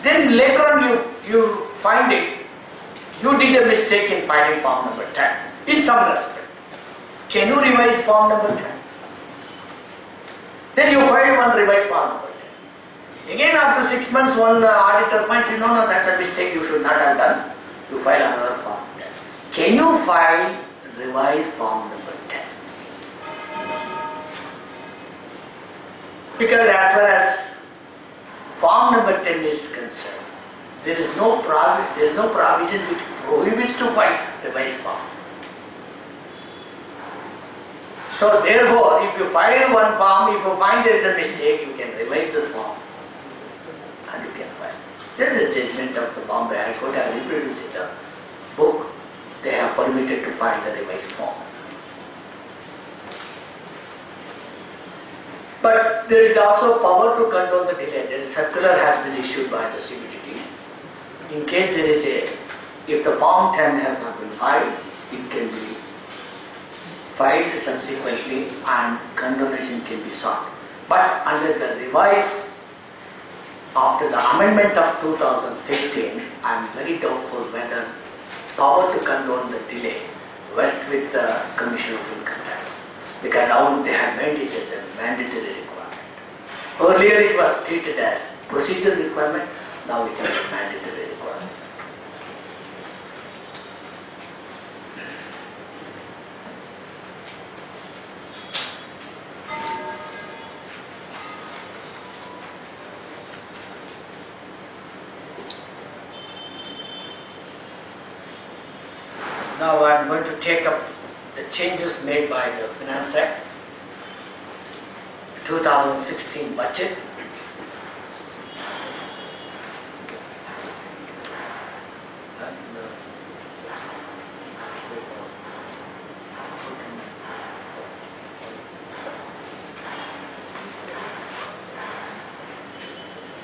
Then later on you find it, you did a mistake in filing form number 10 in some respect. Can you revise form number 10? Then you file one revised form number 10. Again after 6 months one auditor finds, no, that's a mistake, you should not have done. You file another form 10. Can you file revised form number 10? Because as far as form number 10 is concerned, there is no provision which prohibits to file revised form. So therefore, if you file one form, if you find there is a mistake, you can revise the form and you can file. There is a judgment of the Bombay High Court. I have reproduced the book. They have permitted to file the revised form. But there is also power to control the delay. There is circular has been issued by the CBDT. In case there is if the form 10 has not been filed, it can be filed subsequently and condonation can be sought. But under the revised, after the amendment of 2015, I am very doubtful whether power to condone the delay rests with the Commission of Income Tax. Because now they have made it as a mandatory requirement. Earlier it was treated as procedural requirement, now it is a mandatory requirement. Now I am going to take up the changes made by the Finance Act 2016 budget.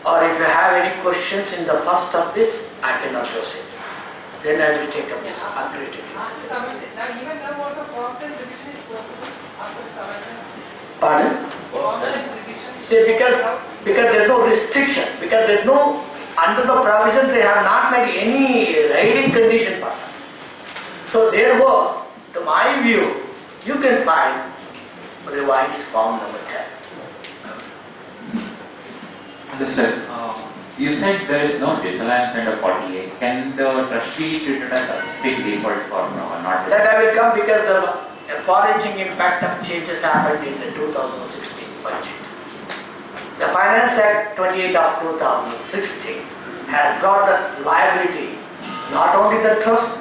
Or if you have any questions in the first of this, I can address it. Then I will take up this upgraded. Now even now also forms and revision is possible after the surrender. Pardon? Forms and revision. See, because there is no restriction, because there is no, under the provision they have not made any writing condition for that. So therefore, to my view, you can find revised form number 10. Hello sir, you said there is no disallowance under 48. Can the trustee treat it as a sick default or not? That I will come because the far-reaching impact of changes happened in the 2016 budget. The Finance Act 28 of 2016 has brought the liability, not only the trust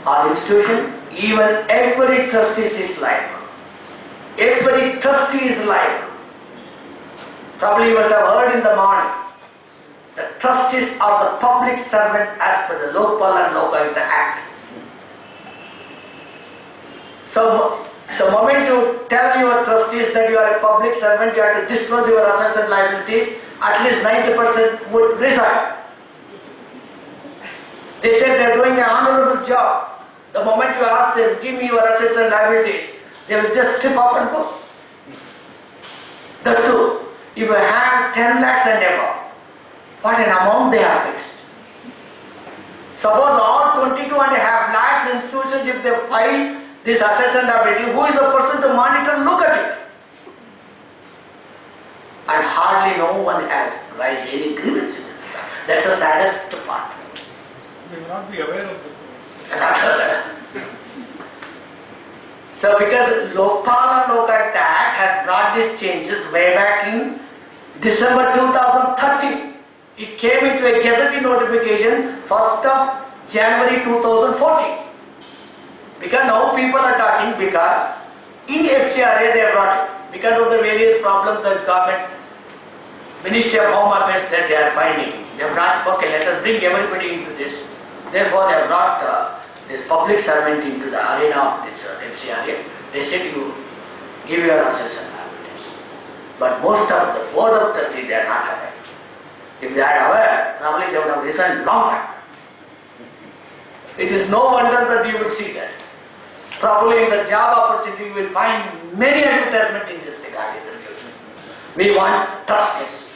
or institution, even every trustee is liable. Every trustee is liable. Probably you must have heard in the morning. The trustees are the public servant as per the Lokpal and Lokayukta Act. So, the moment you tell your trustees that you are a public servant, you have to disclose your assets and liabilities, at least 90% would resign. They said they are doing an honorable job. The moment you ask them, give me your assets and liabilities, they will just strip off and go. The two, if you have 10 lakhs and above, what an amount they have fixed. Suppose all 22.5 lakhs institutions, if they file this assets and liability, who is the person to monitor and look at it? And hardly no one has raised any grievance in it. That's the saddest part. They will not be aware of it. So because Lokpal and Lokayukta Act has brought these changes way back in December 2013. It came into a gazetted notification 1st of January 2014. Because now people are talking because in FCRA they have brought it. Because of the various problems the government, Ministry of Home Affairs that they are finding. They have brought, okay, let us bring everybody into this. Therefore they have brought this public servant into the arena of this FCRA. They said you give your assets and liabilities. But most of the board of trustees, they are not aware. If they are aware, probably they would have resigned long back. It is no wonder that you will see that. Probably in the job opportunity you will find many advertisements in this regard in the future. We want trustees.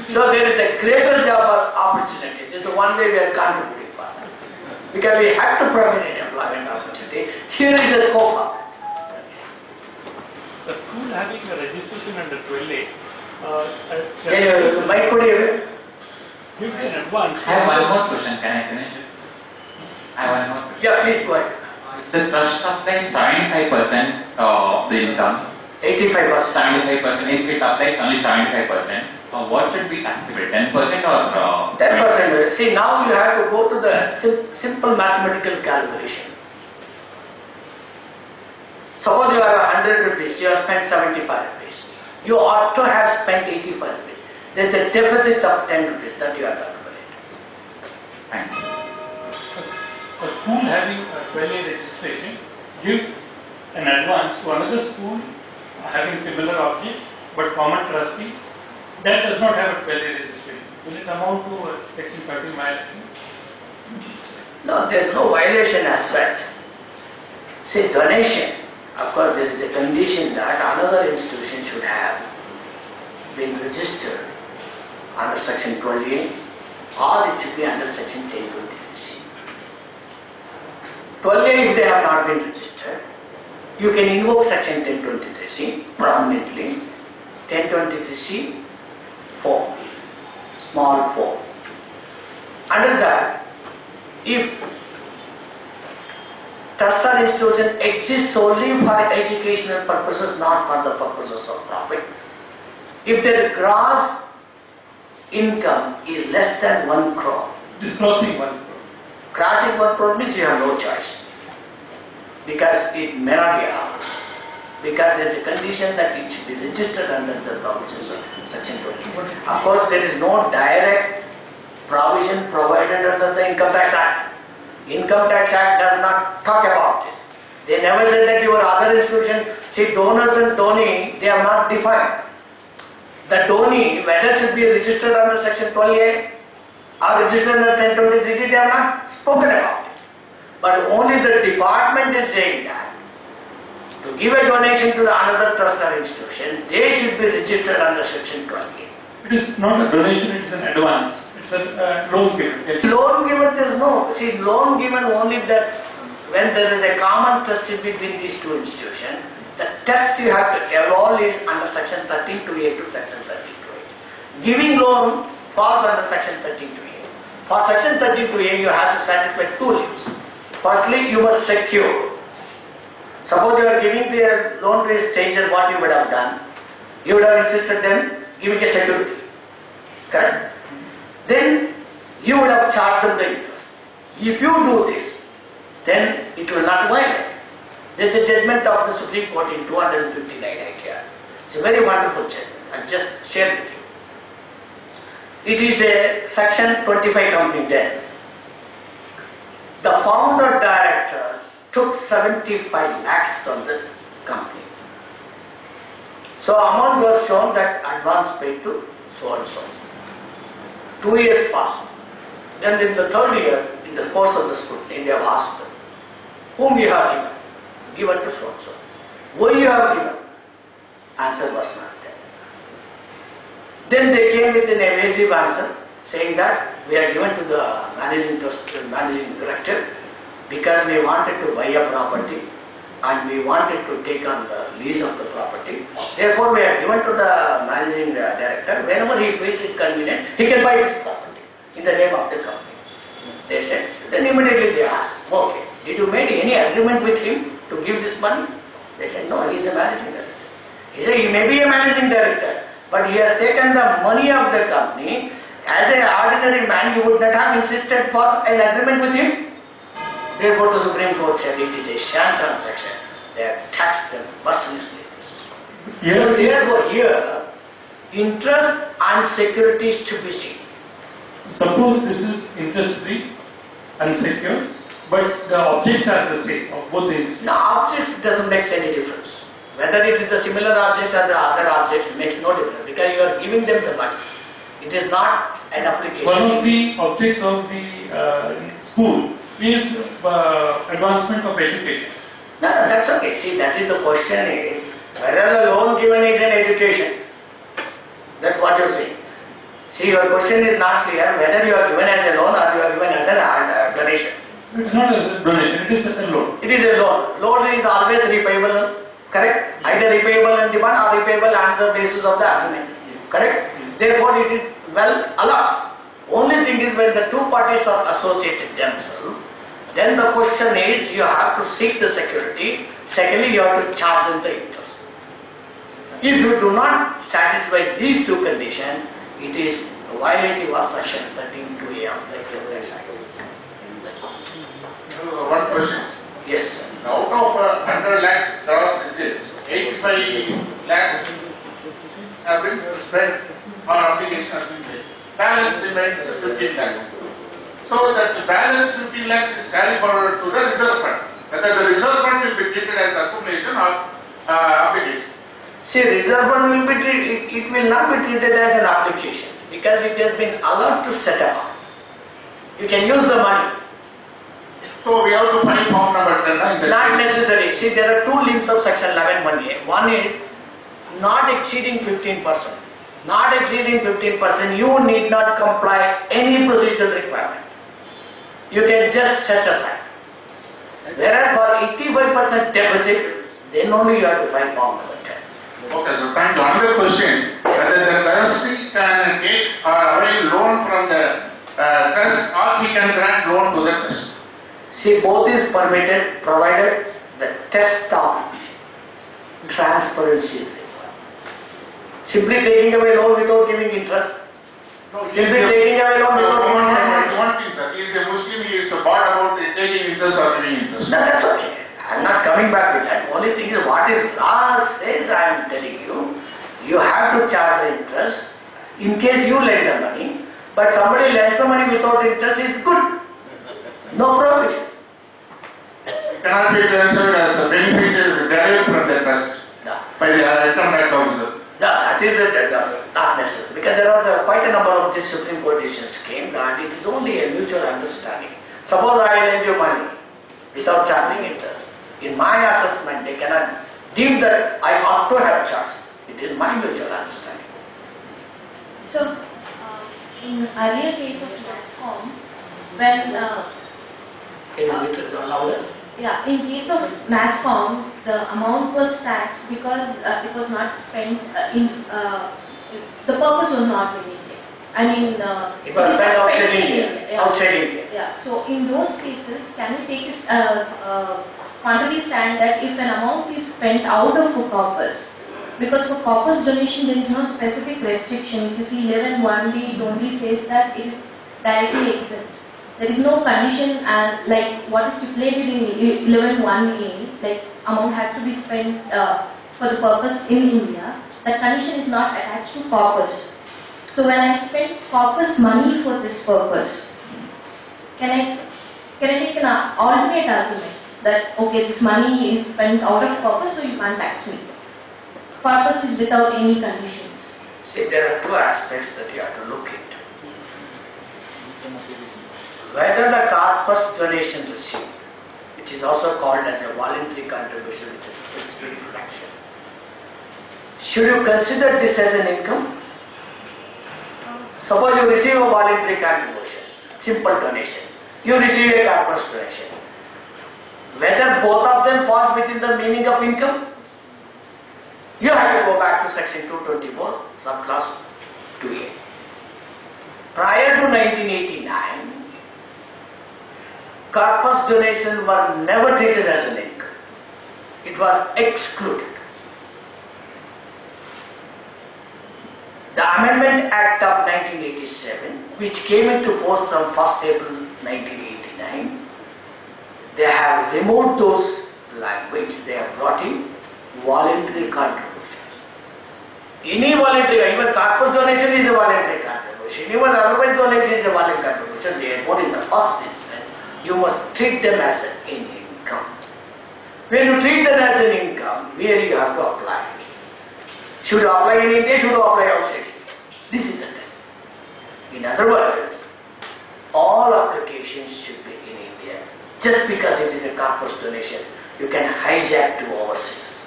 So there is a greater job opportunity. This is one way we are contributing for that. Because we have to provide an employment opportunity. Here is a scope for it. The school having a registration under 12A Can you mic put here? gives an advance. I have one more question. Can I finish it? I have one more question. Yeah, please go ahead. The trust applies 75% of the income. 85%. 75%. If it applies only 75%, what should be taxable? 10% or 10%. See, now you have to go to the simple mathematical calculation. Suppose you have 100 rupees, you have spent 75 rupees. You ought to have spent 85 rupees. There is a deficit of 10 rupees that you have to calculate. Thanks. A school having a 12A registration gives an advance to another school having similar objects but common trustees that does not have a 12A registration. Will it amount to a section 13 violation? No, there is no violation as such. See, donation, of course there is a condition that another institution should have been registered under section 12A or it should be under section 1023C. 12A, if they have not been registered, you can invoke section 1023C prominently. 1023C 4, small 4. Under that, if trust or institution exists solely for educational purposes, not for the purposes of profit, if their gross income is less than 1 crore, It is crossing 1 crore. crossing 1 crore means you have no choice, because it may not be allowed, because there is a condition that it should be registered under the provisions of section 20. Of course, there is no direct provision provided under the Income Tax Act. Income Tax Act does not talk about this. They never said that your other institution, see, donors and donee, they have not defined. The donee, whether should be registered under section 12A or registered under 1023, they have not spoken about it. But only the department is saying that to give a donation to another trust or institution, they should be registered under section 12A. It is not a donation, it is an advance. It's a loan given. Yes. Loan given, there is no, see, loan given only that when there is a common trust between these two institutions, the test you have to evolve is under section 13(2)(a) to section 13(2)(h). Giving loan falls under section 13(2)(a). For section 13(2)(a), you have to satisfy 2 leaves. Firstly, you must secure. Suppose you are giving the loan to a stranger, what you would have done? You would have insisted them giving a security. Correct? Then you would have charged them the interest. If you do this, then it will not violate. There is a judgment of the Supreme Court in 259 ITR. It's a very wonderful judgment. I just share with you. It is a section 25 company then. The founder director took 75 lakhs from the company. So amount was shown that advance paid to so and so. 2 years passed. Then in the 3rd year, in the course of the scrutiny, they have asked them, whom you have given? Given to so and so. Why you have given? Answer was not there. Then they came with an evasive answer saying that we are given to the managing director because we wanted to buy a property and we wanted to take on the lease of the property. Therefore, we are given to the managing director. Whenever he feels it convenient, he can buy this property in the name of the company. They said. Then immediately they asked, okay, did you make any agreement with him to give this money? They said, no, he is a managing director. He said, he may be a managing director, but he has taken the money of the company. As an ordinary man, you would not have insisted for an agreement with him. Therefore, the Supreme Court said it is a sham transaction. They have taxed them mercilessly. So therefore, here, interest and securities to be seen. Suppose this is interest free, unsecured, but the objects are the same of both the institutions. Now, objects doesn't make any difference. Whether it is the similar objects or the other objects makes no difference because you are giving them the money. It is not an application. One of the objects of the school is advancement of education. No, that's okay. See, that is the question is whether the loan given is an education. That's what you're saying. See, your question is not clear whether you are given as a loan or you are given as a donation. It is not as a donation, it is a loan. It is a loan. Loan is always repayable, correct? Either repayable on demand or repayable on the basis of the agreement, correct? Therefore, it is well allowed. Only thing is when the two parties are associated themselves, then the question is you have to seek the security. Secondly, you have to charge them the interest. If you do not satisfy these two conditions, it is violative of section 13(2)(a) of the Accumulation Act. That's all. One question. Yes. Out of 100 lakhs gross receipts, 85 lakhs have been spent or application has been made. Balance remains 15 lakhs. So that the balance 15 lakhs is carried forward to the reserve fund. Whether the reserve fund will be treated as accumulation or application. See, reserve fund will be treated, it will not be treated as an application because it has been allowed to set up. You can use the money. So we have to find form number 10 in the Not necessary. See, there are two limbs of section 11(1)(a). One is not exceeding 15%. Not exceeding 15%, you need not comply any procedural requirement. You can just set aside. Whereas for 85% deficit, then only you have to find form number 10. Okay, so time to another question. Whether the trustee can take or avail loan from the trust or he can grant loan to the trust. See, both is permitted provided the test of transparency is required. Simply taking away loan without giving interest. No, Simply taking away loan without giving interest. one thing, sir. He is a Muslim. He is bought about taking interest or giving interest. No, that's okay. I am not coming back with that. Only thing is what is law says I am telling you. You have to charge the interest in case you lend the money. But somebody lends the money without interest is good. No prohibition. It cannot be considered as a benefit derived from the trust No. by the income tax officer. Yeah, that is not necessary because there are quite a number of these Supreme Court decisions came and it is only a mutual understanding. Suppose I lend you money without charging interest. In my assessment, they cannot deem that I ought to have charged. It is my mutual understanding. So, in earlier case of NASCOM, when Can you make it louder? yeah, in case of NASCOM, the amount was taxed because it was not spent the purpose was not in India. I mean, It was is spent not outside spent in India. Yeah. Outside India. Yeah. So in those cases, can we take this contrary stand that if an amount is spent out of a corpus, because for corpus donation there is no specific restriction. If you see 11(1)(d), it only says that it is directly exempt. There is no condition and like what is stipulated in 11(1)(a), like amount has to be spent for the purpose in India. That condition is not attached to corpus. So when I spend corpus money for this purpose, can I take an alternate argument that okay, this money is spent out of corpus, so you can't tax me. Corpus is without any conditions. See, there are two aspects that you have to look into. Whether the corpus donation received, which is also called as a voluntary contribution with a specific fraction, should you consider this as an income? Suppose you receive a voluntary contribution, simple donation. You receive a corpus donation. Whether both of them falls within the meaning of income, you have to go back to section 224, subclass 2A. Prior to 1989, corpus donations were never treated as an income. It was excluded. The Amendment Act of 1987, which came into force from 1st April 1989, they have removed those language, they have brought in voluntary contributions. Any voluntary, even corpus donation is a voluntary contribution, even otherwise donation is a voluntary contribution. Therefore, in the first instance, you must treat them as an income. When you treat them as an income, where you have to apply? Should you apply in India, should you apply outside? This is the test. In other words, all applications should be in India. Just because it is a corpus donation, you can hijack to overseas.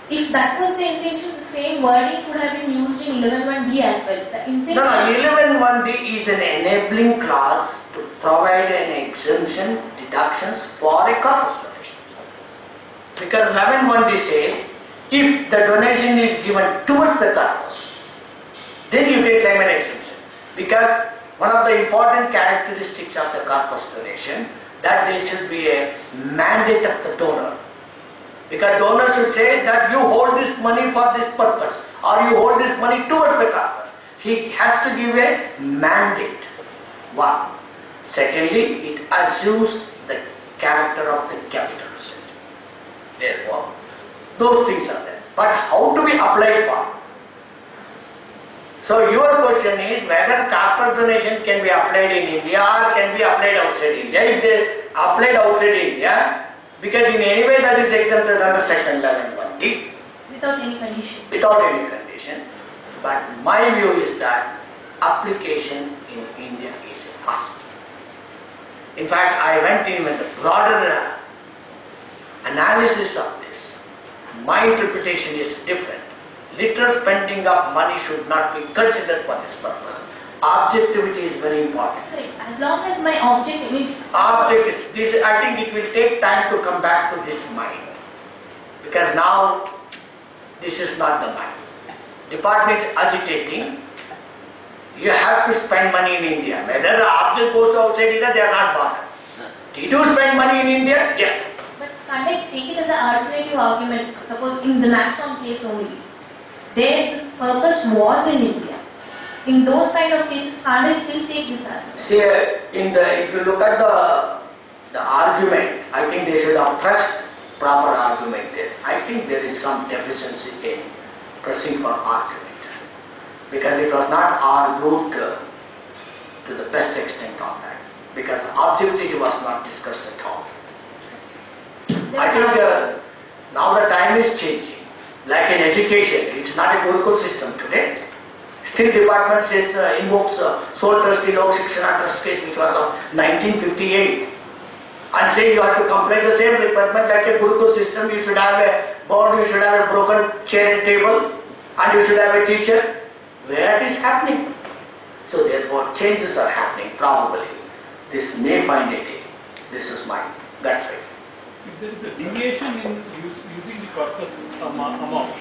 If that was the intention, the same wording could have been used in 11.1d as well. The intention. No, 11.1d is an enabling clause to provide an exemption deductions for a corpus donation. Because 11.1d says, if the donation is given towards the corpus, then you can claim an exemption. Because one of the important characteristics of the corpus donation, that there should be a mandate of the donor. Because donor should say that you hold this money for this purpose, or you hold this money towards the corpus. He has to give a mandate. One. Secondly, it assumes the character of the capital receipt. Therefore, those things are there. But how to be applied for? So your question is whether corpus donation can be applied in India or can be applied outside India. If they applied outside India, because in any way that is exempted under section 11.1d. Without any condition. Without any condition. But my view is that application in India is a must. In fact, I went in with a broader analysis of this. My interpretation is different. Literal spending of money should not be considered for this purpose. Objectivity is very important. Correct. As long as my object means. Object is this. I think it will take time to come back to this mind, because now this is not the mind. Department is agitating. You have to spend money in India. Whether the object goes to outside India, they are not bothered. Did you spend money in India? Yes. But can't I take it as an alternative argument? Suppose in the maximum case only, there this purpose was in India. In those kind of cases, can't I still take this argument? See, if you look at the argument, I think they should have pressed proper argument there. I think there is some deficiency in pressing for argument, because it was not argued to the best extent on that, because the objectivity was not discussed at all. I think now the time is changing. Like in education, it's not a Gurukul system today. Still department says, invokes sole trustee lok shikshana trust case, which was of 1958, and say you have to comply the same requirement like a Gurukul system. You should have a board, you should have a broken chair and table, and you should have a teacher. Where it is happening? So therefore changes are happening probably. This may find a day. This is my gut feeling. If there is a deviation in using the corpus amount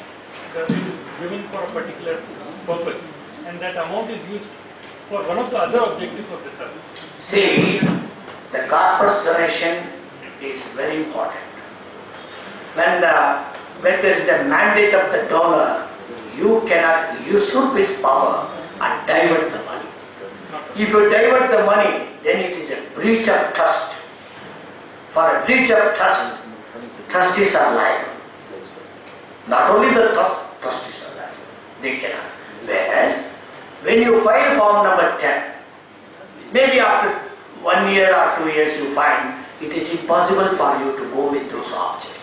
that is given for a particular purpose, and that amount is used for one of the other objectives of the trust. See, the corpus donation is very important. When there is a mandate of the donor, you cannot usurp his power and divert the money. If you divert the money, then it is a breach of trust. For a breach of trust, trustees are liable. Not only the trustees are liable, they cannot. Whereas, when you file form number 10, maybe after 1 year or 2 years you find it is impossible for you to go with those objects.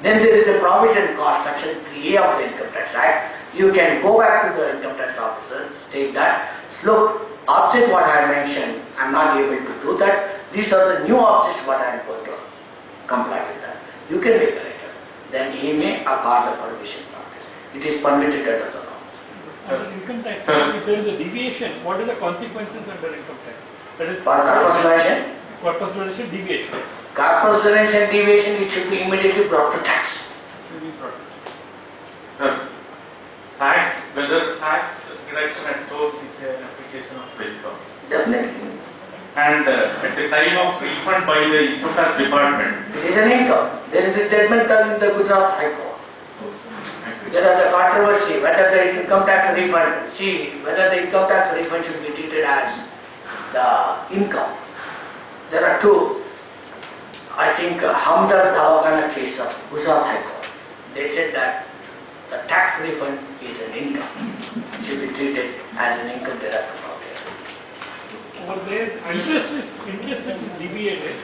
Then there is a provision called section 3A of the Income Tax Act. You can go back to the income tax officer, state that, look, object what I mentioned, I am not able to do that. These are the new objects what I am going to comply with that. You can make a letter. Then he may accord the permission for this. It is permitted under the law. Under income tax, if there is a deviation, what are the consequences under income tax? That is For corpus donation? Corpus donation deviation. Corpus donation deviation, it should be immediately brought to tax. Sir, tax, whether tax reduction at source is an application of income. Definitely. And at the time of refund by the income tax department, It is an income. There is a judgment in the Gujarat High Court. There are the controversy whether the income tax refund, whether the income tax refund should be treated as the income. There are two. I think Hamdard Dawakana case of Gujarat High Court. They said that the tax refund is an income. Should be treated as an income derived from property. over there, interest which is deviated,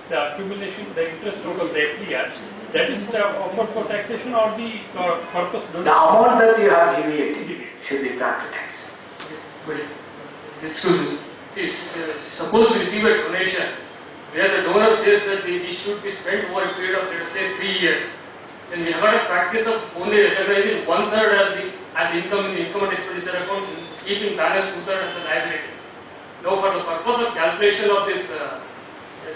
the accumulation, the interest out of the FDR, that is offered for taxation or the purpose The amount that you have deviated should be brought to tax. But excuse me, suppose we receive a donation where the donor says that this should be spent over a period of, let us say, 3 years. Then we have got a practice of only recognizing 1/3 as income in the income and expenditure account, keeping balance 2/3 as a liability. Now, for the purpose of calculation of this,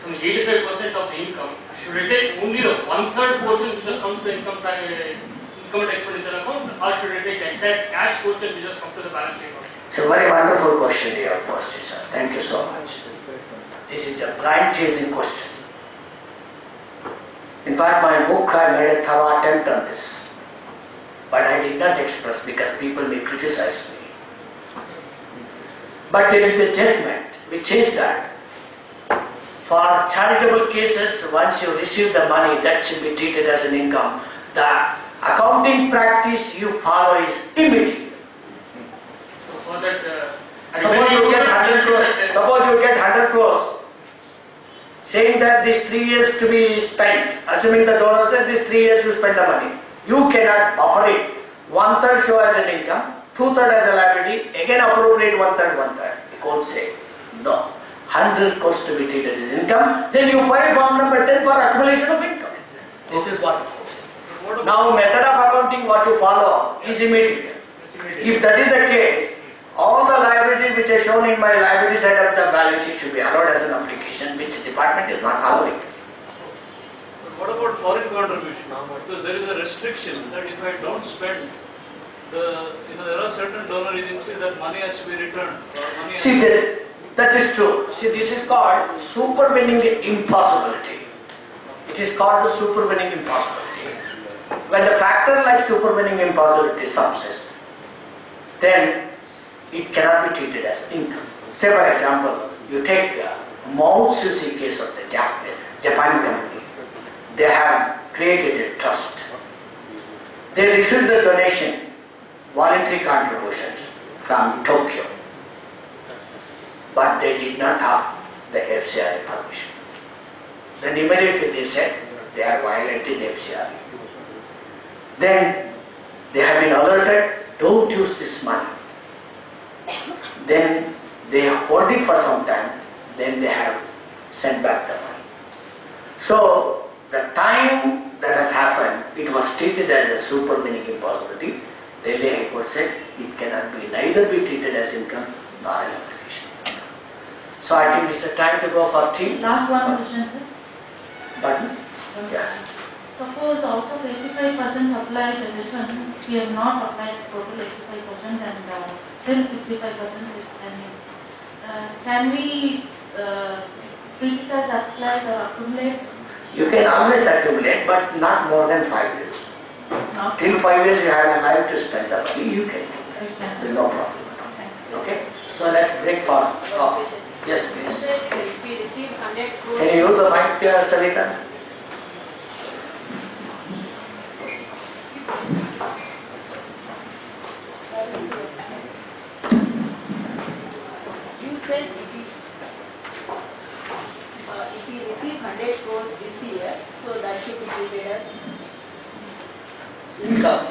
some 85% of the income, should I take only the 1/3 portion which has come to the income and expenditure account, or should I take the entire cash portion which has come to the balance sheet account? It's a very wonderful question you have posted, sir. Thank you so much. This is a blind chasing question. In fact, my book, I made a thorough attempt on this, but I did not express because people may criticize me. But there is a judgment which says that for charitable cases, once you receive the money, that should be treated as an income. The accounting practice you follow is immaterial. So for that, Suppose you get 100 crores. Suppose you get 100 crores, saying that these 3 years to be spent, assuming the donor said these 3 years you spend the money. You cannot buffer it. 1/3 show as an income, 2/3 as a liability, again appropriate 1/3, 1/3. Court say no. 100 crores to be treated as income. Then you file form number 10 for accumulation of income. This is what the court says. Now method of accounting what you follow is immaterial. If that is the case, all the liabilities which are shown in my liability side of the balance sheet should be allowed as an application, which the department is not allowing. But what about foreign contribution? Because there is a restriction that if I don't spend, there are certain donor agencies that money has to be returned. Or money has See, to be that is true. See, this is called supervening impossibility. It is called the supervening impossibility. When the factor like supervening impossibility subsists, then it cannot be treated as income. Say for example, you take Mount Sushi case of the Japan company. They have created a trust. They received the donation, voluntary contributions from Tokyo, but they did not have the FCRA permission. Then immediately they said they are violating FCRA. Then they have been alerted, don't use this money. Then they hold it for some time, then they have sent back the money. So the time that has happened, it was treated as a supervening impossibility. Delhi High Court said it cannot be neither be treated as income nor an application. So I think it's a time to go for tea. Last one question, sir. Pardon? Yeah. Suppose out of 85% applied to this one, we have not applied total 85% and still 65% is standing. Can we treat it as applied or accumulate? You can always accumulate, but not more than 5 years. Not Till 5 years you have a life to spend the money, you can. we can. There is no problem. Thanks. Okay? So let's break for. Oh, yes, You please. said if we receive 100 crores. Can you use the mic, Sarita? You said if we receive 100 crores this year, so that should be treated as income.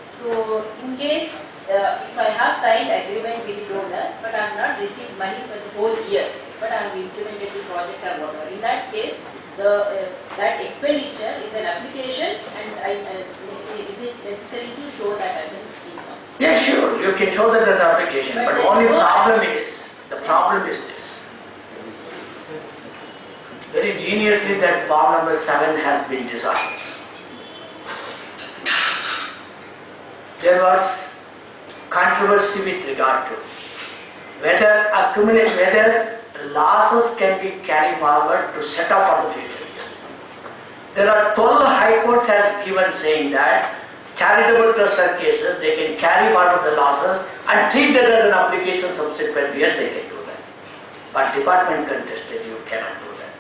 So in case if I have signed agreement with the donor, but I have not received money for the whole year, but I have implemented the project or whatever, in that case, that expenditure is an application, and is it necessary to show that as an income? Yeah, sure. You can show that as application, but only the problem is this. Very geniusly that form number 7 has been designed. There was controversy with regard to whether losses can be carried forward to set up for the future years. There are 12 high courts has given saying that charitable trust cases, they can carry forward the losses and treat that as an application subsequent year, they can do that. But department contested, you cannot do that.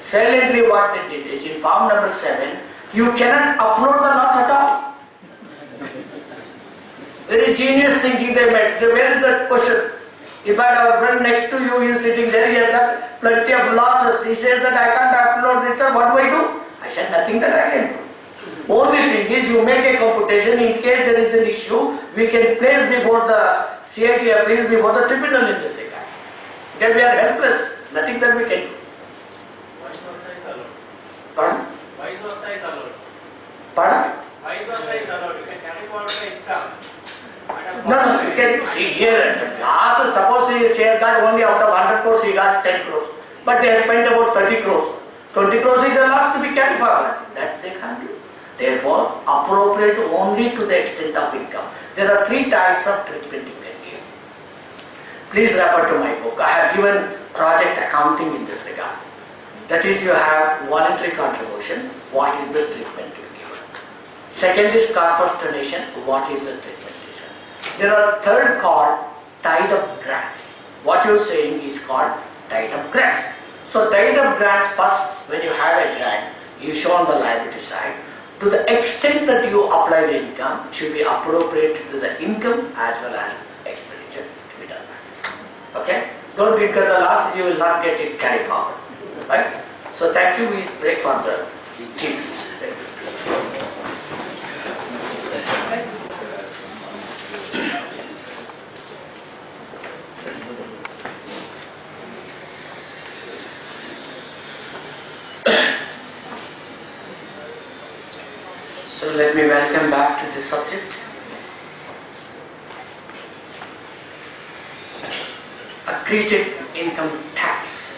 Silently what they did is, in form number 7, you cannot upload the loss at all. Very genius thinking they made. So where is the question? If I have a friend next to you, he is sitting there, he has got plenty of losses. He says that I can't upload it, sir. What do I do? I said nothing that I can do. Only thing is you make a computation in case there is an issue, we can place before the CIT appeals before the tribunal in this regard. Then we are helpless, nothing that we can do. Vice versa is allowed. Pardon? Vice versa is allowed. Pardon? Vice versa is allowed. You can carry forward the income. No, you can see here, last suppose he has got only out of 100 crores, he got 10 crores. But they have spent about 30 crores. 20 crores is a loss to be carried forward. That they can't do. Therefore, appropriate only to the extent of income. There are 3 types of treatment you can give. Please refer to my book. I have given project accounting in this regard. That is, you have voluntary contribution. What is the treatment you give? Second is corpus donation. What is the treatment you give? There are third called tied up grants. What you are saying is called tied up grants. So tied up grants, first when you have a grant, you show on the liability side. To the extent that you apply the income, should be appropriate to the income as well as expenditure to be done. Okay? Don't incur the loss, you will not get it carried forward. Right? So thank you, we break for the tea please. Thank you. So let me welcome back to the subject. Accreted income tax.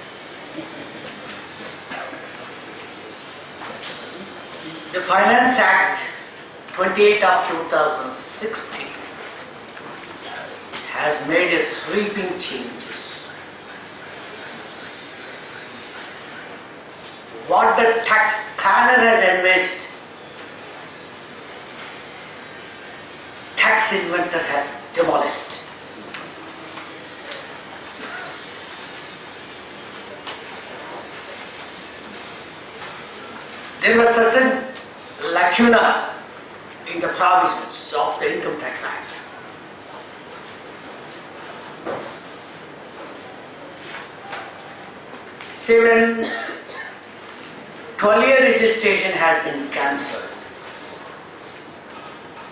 The Finance Act 28 of 2016 has made a sweeping changes. What the tax planner has envisaged, tax inventor has demolished. There was certain lacuna in the provisions of the Income Tax Act. Say when 12-year registration has been cancelled,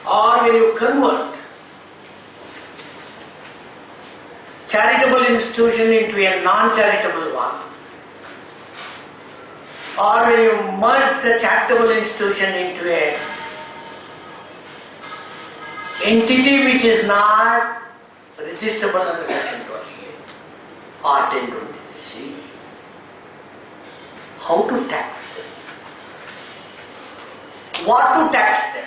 or when you convert charitable institution into a non-charitable one, or when you merge the charitable institution into a entity which is not registrable under section 28 or 1023C, how to tax them? What to tax them?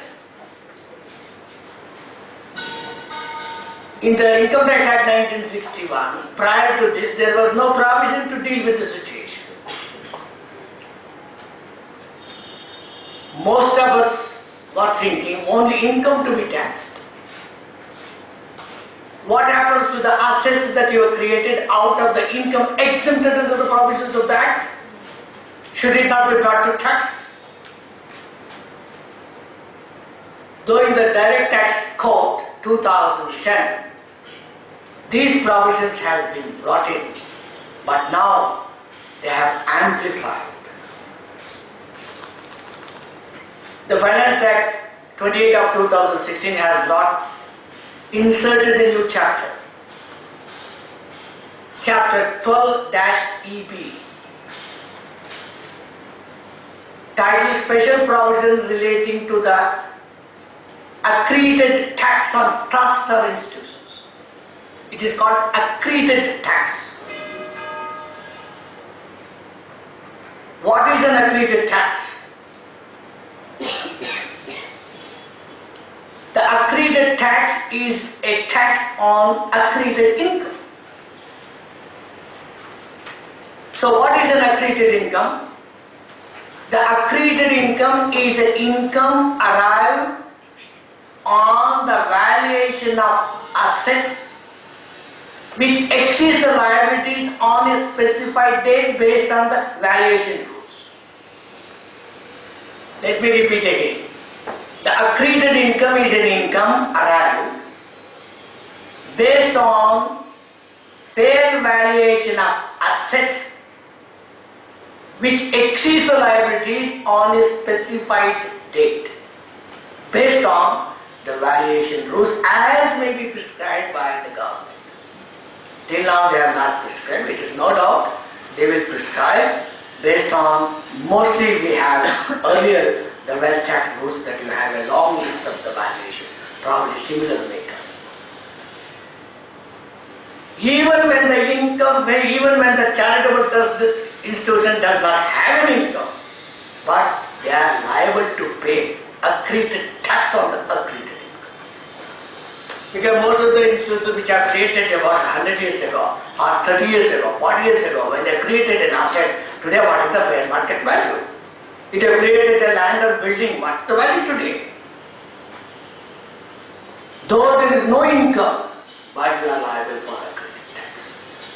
In the Income Tax Act 1961, prior to this, there was no provision to deal with the situation. Most of us were thinking only income to be taxed. What happens to the assets that you have created out of the income exempted under the provisions of the Act? Should it not be brought to tax? Though in the Direct Tax Code 2010, these provisions have been brought in, but now they have amplified. The Finance Act 28 of 2016 has brought, inserted a new chapter, Chapter 12-EB, titled Special Provisions Relating to the Accreted Tax on Trust or Institutions. It is called accreted tax. What is an accreted tax? The accreted tax is a tax on accreted income. So what is an accreted income? The accreted income is an income arrived on the valuation of assets which exceeds the liabilities on a specified date based on the valuation rules. Let me repeat again. The accreted income is an income arrived based on fair valuation of assets which exceeds the liabilities on a specified date based on the valuation rules as may be prescribed by the government. Till now they have not prescribed, it is no doubt they will prescribe based on, mostly we have earlier the wealth tax rules that you have a long list of the valuation, probably similar makeup. Even when the income, even when the charitable trust institution does not have an income, but they are liable to pay accreted tax on the accreted income. Because most of the institutions which are created about 100 years ago, or 30 years ago, 40 years ago, when they created an asset, today what is the fair market value? It has created a land or building, what's the value today? Though there is no income, but you are liable for accreted tax.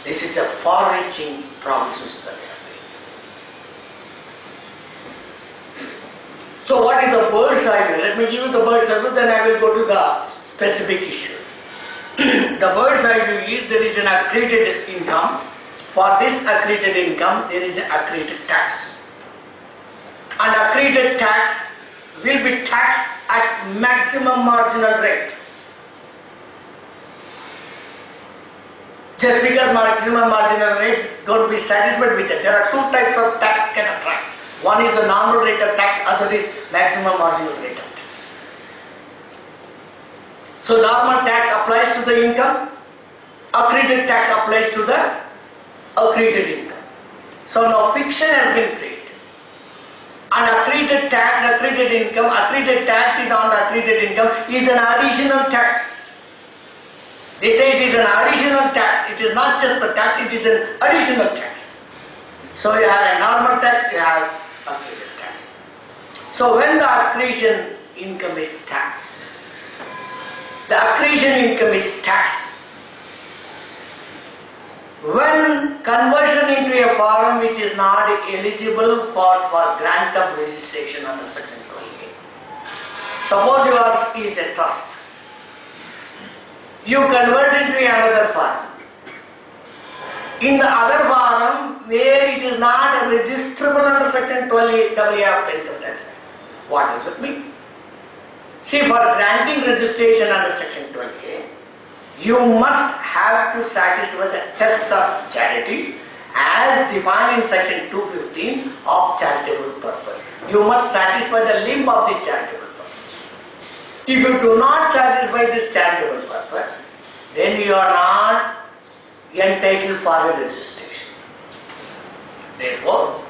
This is a far-reaching provisions that they have made. So what is the bird's eye view? Let me give you the bird's eye view, then I will go to the specific issue. The bird's eye view is there is an accreted income. For this accreted income, there is an accreted tax. An accreted tax will be taxed at maximum marginal rate. Just because maximum marginal rate, don't be satisfied with it. There are two types of tax can apply. One is the normal rate of tax, other is maximum marginal rate of tax. So normal tax applies to the income, accreted tax applies to the accreted income. So now fiction has been created. An accreted tax, accreted income, accreted tax is on the accreted income is an additional tax. They say it is an additional tax. It is not just the tax, it is an additional tax. So you have a normal tax, you have accreted tax. So when the accretion income is taxed, the accretion income is taxed. When conversion into a form which is not eligible for grant of registration under section 28. Suppose yours is a trust. You convert into another form. In the other form where it is not registrable under section 28 of the Income Tax Act. What does it mean? See, for granting registration under section 28, you must have to satisfy the test of charity as defined in section 215 of charitable purpose. You must satisfy the limb of this charitable purpose. If you do not satisfy this charitable purpose, then you are not entitled for a registration. Therefore,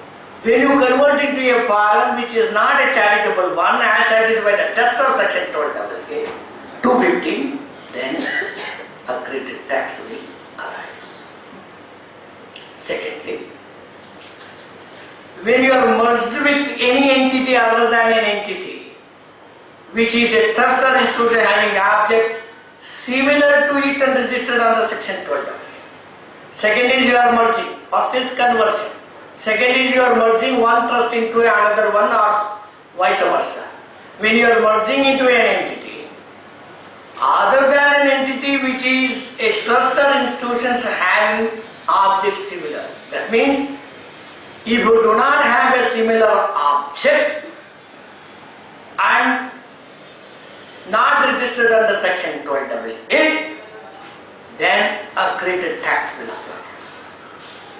when you convert into a form which is not a charitable one as satisfied the test of section 215, then accreted tax will arise. Secondly, when you are merged with any entity other than an entity, which is a trust or institution having objects similar to it and registered under section 12. Second is you are merging. First is conversion. Second is you are merging one trust into another one or vice versa. When you are merging into an entity, other than an entity which is a trust or institutions having objects similar. That means if you do not have a similar objects and not registered under section 12AA, then accreted tax will apply.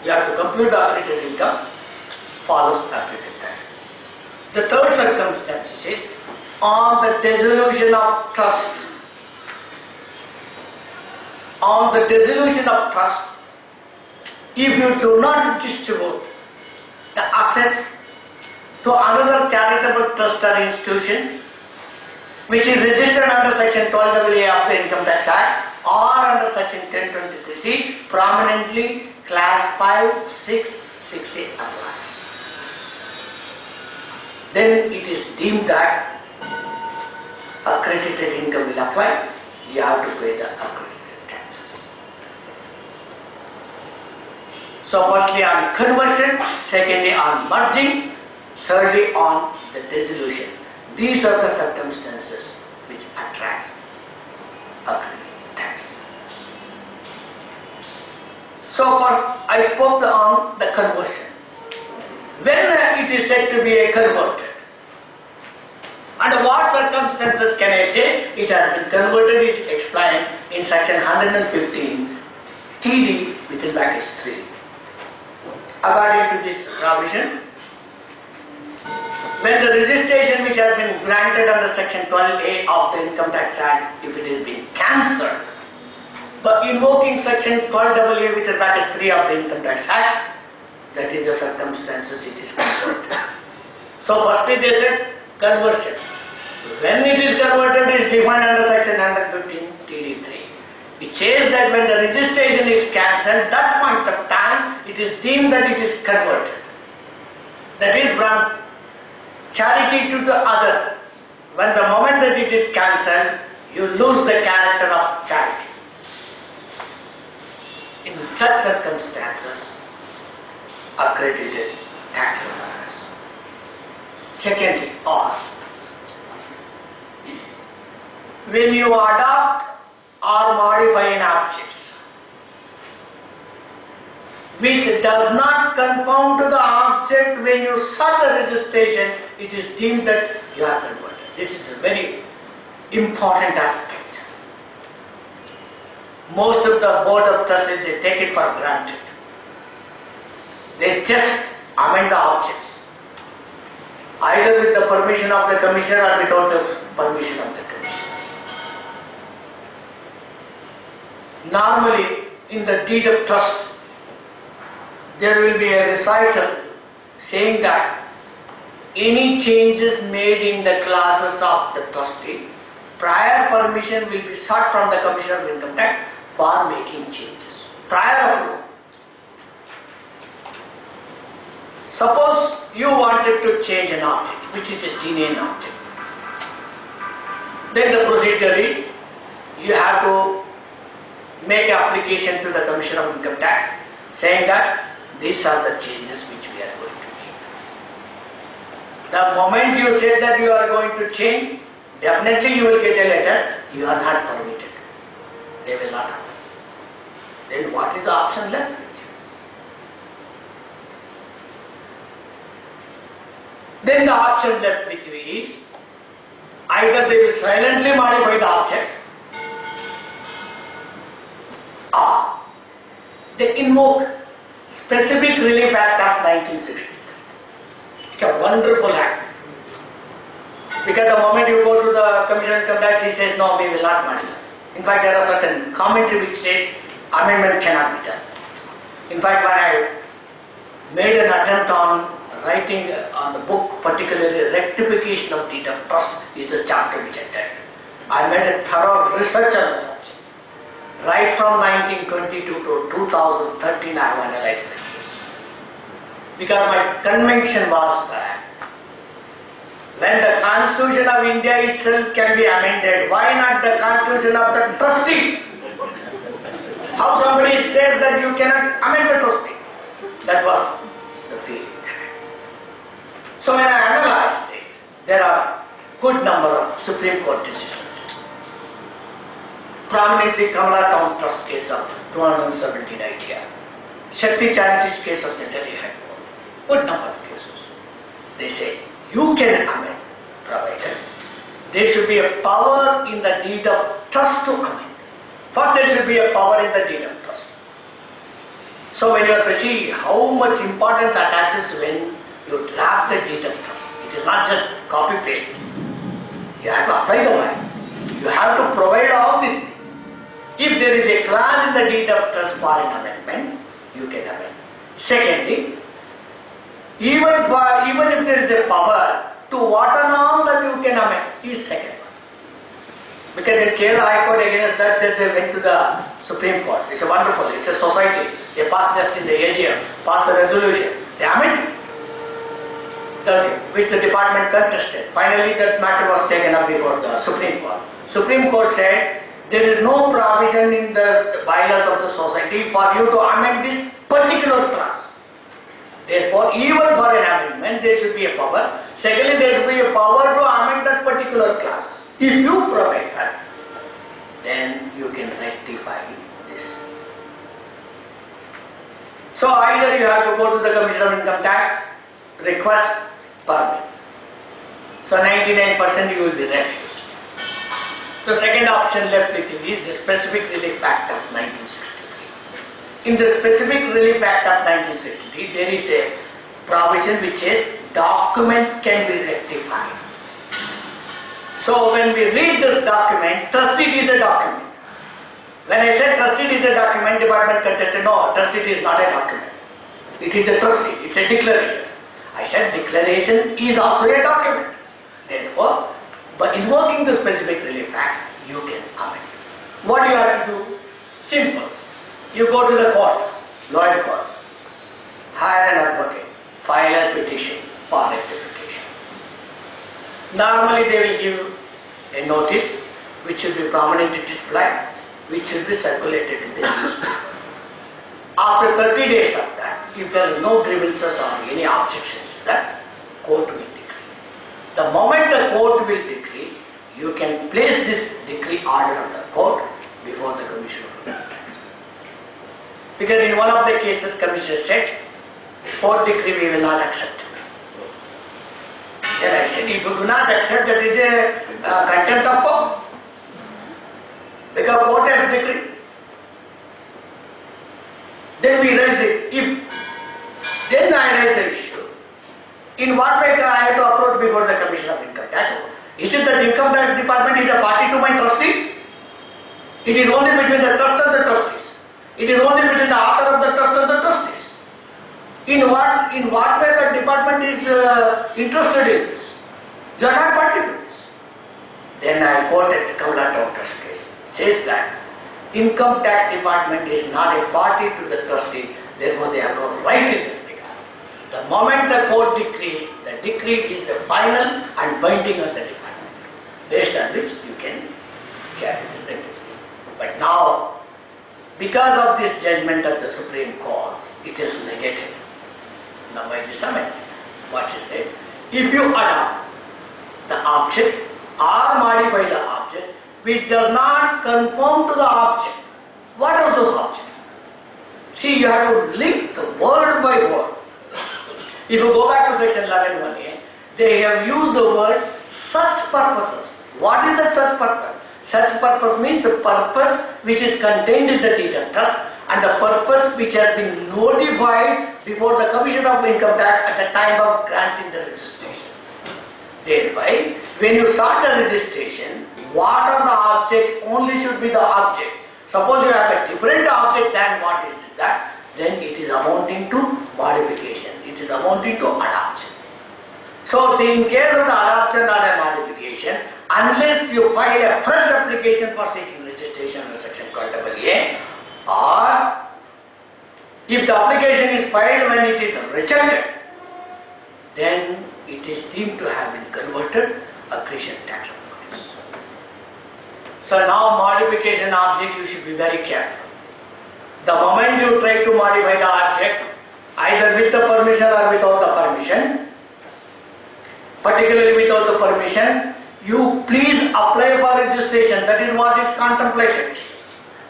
You have to compute the accreted income, follows accreted tax. The third circumstance is on the dissolution of trust. On the dissolution of trust, if you do not distribute the assets to another charitable trust or institution which is registered under section 12AA of the Income Tax Act or under section 1023C, prominently class 5, 6, 6A applies. Then it is deemed that accredited income will apply, you have to pay the accredited taxes. So firstly on conversion, secondly on merging, thirdly on the dissolution. These are the circumstances which attracts accredited tax. So first I spoke on the conversion. When it is said to be a converted, under what circumstances can I say it has been converted is explained in section 115 TD within brackets 3. According to this provision, when the registration which has been granted under section 12A of the Income Tax Act, if it has been cancelled, but invoking section 12AA within brackets 3 of the Income Tax Act, that is the circumstances it is converted. So firstly they said conversion. When it is converted is defined under section 115 TD3. It says that when the registration is cancelled, that point of time it is deemed that it is converted. That is from charity to the other. When the moment that it is cancelled, you lose the character of charity. In such circumstances, accredited tax allowance. Secondly, or when you adopt or modify an object which does not conform to the object when you sought the registration, it is deemed that you are converted. This is a very important aspect. Most of the board of trustees, they take it for granted. They just amend the objects, either with the permission of the commissioner or without the permission of the commissioner. Normally, in the deed of trust, there will be a recital saying that any changes made in the classes of the trustee, prior permission will be sought from the Commissioner of Income Tax for making changes. Prior approval. Suppose you wanted to change an object, which is a genuine object. Then the procedure is, you have to make an application to the Commissioner of Income Tax saying that these are the changes which we are going to make. The moment you say that you are going to change, definitely you will get a letter, you are not permitted. They will not happen. Then what is the option left with you? Then the option left with you is, either they will silently modify the objects, or they invoke Specific Relief Act of 1963. It's a wonderful act. Because the moment you go to the Commissioner of Income Tax, he says, no, we will not modify. In fact, there are certain commentary which says amendment cannot be done. In fact, when I made an attempt on writing on the book, particularly rectification of deed of trust is the chapter which I did. I made a thorough research on the subject. Right from 1922 to 2013 I have analyzed the case. Because my conviction was that when the Constitution of India itself can be amended, why not the Constitution of the trustee? How somebody says that you cannot amend the trustee? That was the feeling. So when I analyzed it, there are good number of Supreme Court decisions. Prominently Kamala Town Trust case of 217 ITR, Shakti Charities case of the Delhi High Court, good number of cases. They say you can amend, provided there should be a power in the deed of trust to amend. First there should be a power in the deed of trust. So when you have to see how much importance attaches when you draft the deed of trust, it is not just copy paste. You have to apply the mind. You have to provide all these things. If there is a clause in the deed of trust for an amendment, you can amend. Secondly, even if there is a power, to what and all that you can amend is second one. Because in Kerala High Court against that, they went to the Supreme Court. It's a wonderful, it's a society. They passed just in the AGM, passed the resolution. They amended, which the department contested. Finally, that matter was taken up before the Supreme Court. Supreme Court said, there is no provision in the bylaws of the society for you to amend this particular clause. Therefore, even for an amendment, there should be a power. Secondly, there should be a power to amend that particular clause. If you provide that, then you can rectify this. So either you have to go to the Commissioner of Income Tax, request permit. So 99% you will be refused. The second option left with you is the Specific Relief Act of 1963. In the Specific Relief Act of 1963, there is a provision which says document can be rectified. So when we read this document, trust deed is a document. When I said trust deed is a document, department contested, no, trust deed is not a document. It is a trust deed, it's a declaration. I said declaration is also a document. Therefore, by invoking the Specific Relief Act, you can amend. What you have to do? Simple. You go to the court, lawyer court, hire an advocate, file a petition for rectification. Normally they will give a notice which should be prominently displayed, which should be circulated in the newspaper. After 30 days of that, if there is no grievances or any objections to that, court will decree. The moment the court will decree, you can place this decree order of the court before the Commissioner of Income Tax. Because in one of the cases, Commissioner said, court decree we will not accept. Then I said, if you do not accept, that is a contempt of court. Because court has decreed. Then we raise it. Then I raise the issue. In what way I have to approach before the Commissioner of Income Tax? Is it that Income Tax Department is a party to my trustee? It is only between the trust and the trustees. It is only between the author of the trust and the trustees. In what way the department is interested in this? You are not party to this. Then I quoted Kamala Doctor's case. It says that Income Tax Department is not a party to the trustee, therefore they have no right in this regard. The moment the court decrees, the decree is the final and binding on the department, based on which you can carry this rectification. But now, because of this judgment of the Supreme Court, it is negated. Now by this amendment, what is that? If you adopt the objects or modify the objects which does not conform to the objects, what are those objects? See, you have to link the word by word. If you go back to section 11(1)(a), they have used the word such purposes. What is that such purpose? Such purpose means a purpose which is contained in the deed of trust and the purpose which has been notified before the Commissioner of Income Tax at the time of granting the registration. Thereby, when you start a registration, what are the objects only should be the object. Suppose you have a different object than what is that, then it is amounting to modification. It is amounting to adoption. So, in case of the adoption or a modification, unless you file a fresh application for seeking registration under section 12(a), or if the application is filed when it is rejected, then it is deemed to have been converted accretion tax offence. So now modification objects, you should be very careful. The moment you try to modify the objects, either with the permission or without the permission, particularly without the permission, you please apply for registration. That is what is contemplated.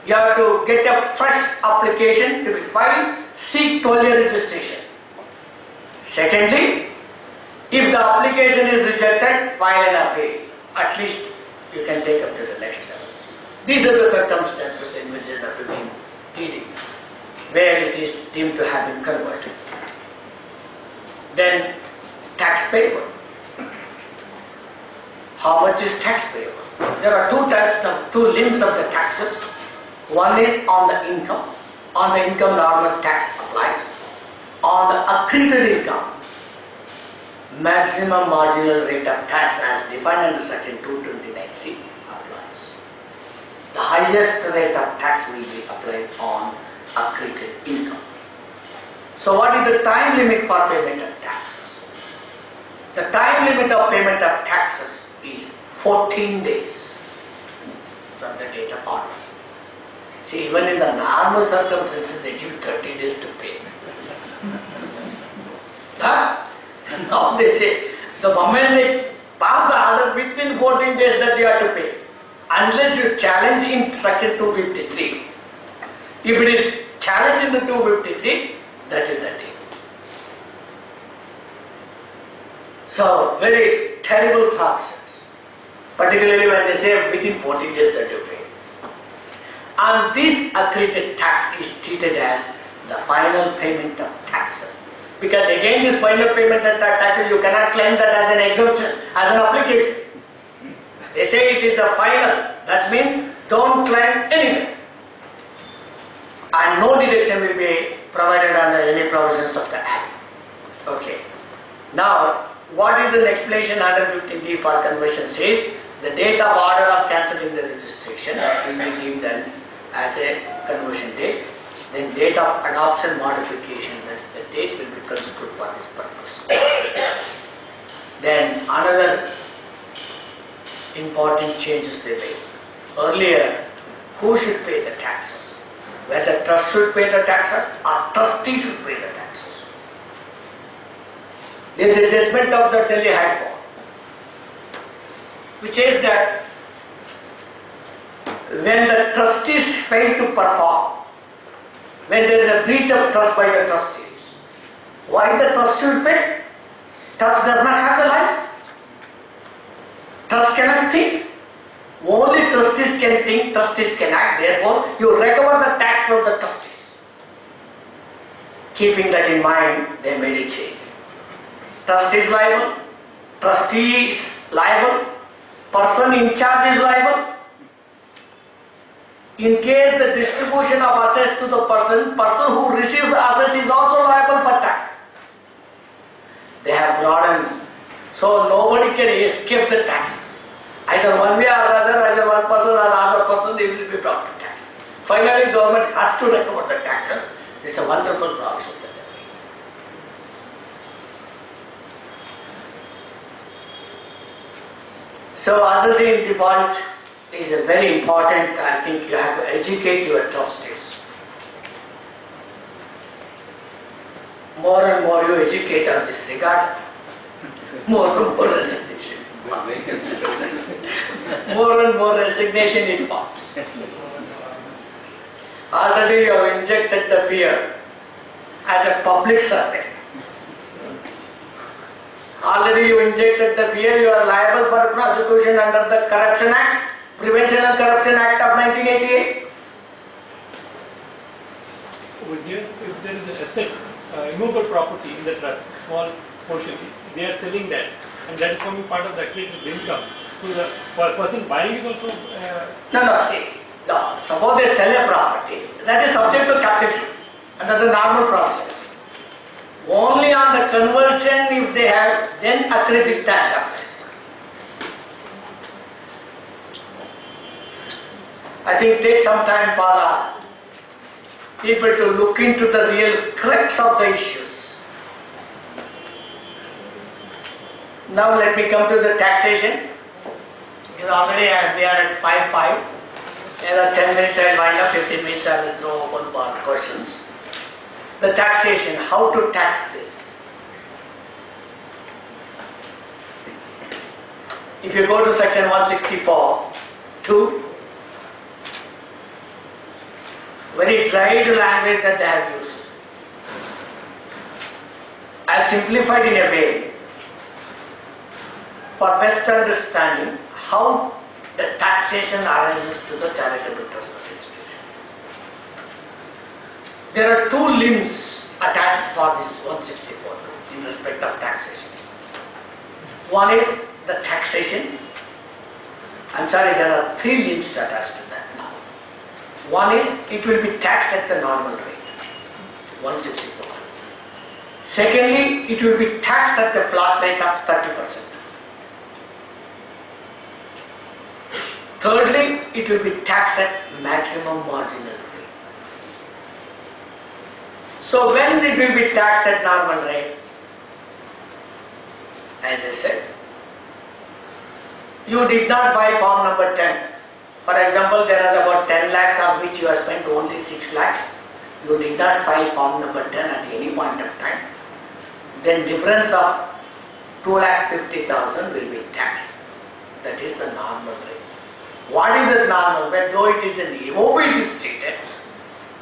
You have to get a fresh application to be filed, seek 12-year registration. Secondly, if the application is rejected, file an appeal. At least you can take up to the next level. These are the circumstances in which it has been TD, where it is deemed to have been converted. Then tax payable. How much is tax payable? There are two limbs of the taxes. One is on the income. On the income, normal tax applies. On the accreted income, maximum marginal rate of tax as defined under section 229C applies. The highest rate of tax will be applied on accreted income. So what is the time limit for payment of taxes? The time limit of payment of taxes is 14 days from the date of order. See, even in the normal circumstances, they give 30 days to pay. Now they say, the moment they pass the order, within 14 days that you have to pay. Unless you challenge in section 253. If it is challenged in the 253, That is the deal. So, very terrible provisions, particularly when they say within 14 days that you pay. And this accredited tax is treated as the final payment of taxes. Because again, this final payment of taxes, you cannot claim that as an exemption, as an application. They say it is the final. That means don't claim anything. And no deduction will be provided under any provisions of the Act. Okay. Now, what is the explanation 150D for conversion says? The date of order of cancelling the registration will be deemed then as a conversion date. Then date of adoption modification, that's the date will be construed for this purpose. Then another important changes they made. Earlier, who should pay the taxes? Whether trust should pay the taxes or trustee should pay the taxes. There is a judgment of the Delhi High Court which says that when the trustees fail to perform, when there is a breach of trust by the trustees, why the trust should pay? Trust does not have the life. Trust cannot think. Only trustees can think, trustees can act. Therefore, you recover the tax from the trustees. Keeping that in mind, they made a change. Trustee is liable, trustee is liable, person in charge is liable. In case the distribution of assets to the person who receives the assets is also liable for tax. They have broadened, so nobody can escape the taxes. Either one way or other, either one person or another person, they will be brought to tax. Finally, government has to recover the taxes. It's a wonderful provision. So, assessing default is a very important. I think you have to educate your trustees. More and more you educate on this regard, more and more resignation. More and more resignation informs. Already you have injected the fear as a public service. Already you injected the fear, you are liable for prosecution under the Corruption Act, Prevention and Corruption Act of 1988. Over here, if there is an asset, immovable property in the trust, small portion, they are selling that, and that is forming part of the accumulated income. So the person buying is also... No, suppose they sell a property, that is subject to captivity under the normal process. Only on the conversion, if they have, then accredited tax applies. I think take some time for the people to look into the real crux of the issues. Now let me come to the taxation. Already we are at 5:05. There are 10 minutes I will wind up, 15 minutes I will throw open for questions. The taxation, how to tax this? If you go to section 164(2), very dried language that they have used. I have simplified in a way for best understanding how the taxation arises to the charitable trust institution. There are two limbs attached for this 164 in respect of taxation. One is the taxation. I'm sorry, there are three limbs attached to that now. One is it will be taxed at the normal rate, 164. Secondly, it will be taxed at the flat rate of 30%. Thirdly, it will be taxed at maximum marginal rate. So when it will be taxed at normal rate, as I said, you did not file form number 10. For example, there are about 10 lakhs of which you have spent only 6 lakhs. You did not file form number 10 at any point of time. Then difference of 2,50,000 will be taxed. That is the normal rate. What is the normal rate? Though it is in the EOB it is stated,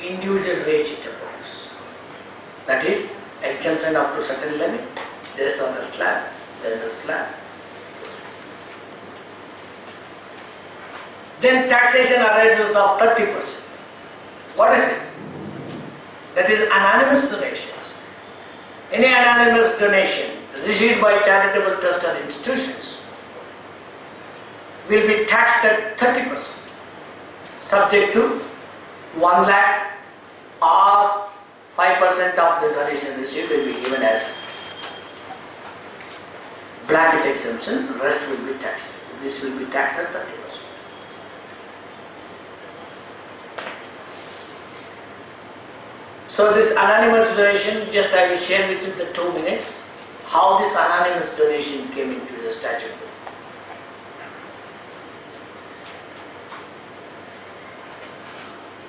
individual wage it applies. That is, exemption up to certain limit, based on the slab, then the slab. Then taxation arises of 30%. What is it? That is anonymous donations. Any anonymous donation received by charitable trust or institutions will be taxed at 30%, subject to 1 lakh or 5% of the donation received will be given as blanket exemption, rest will be taxed. This will be taxed at 30%. So this anonymous donation, just I will share with you the 2 minutes, how this anonymous donation came into the statute book.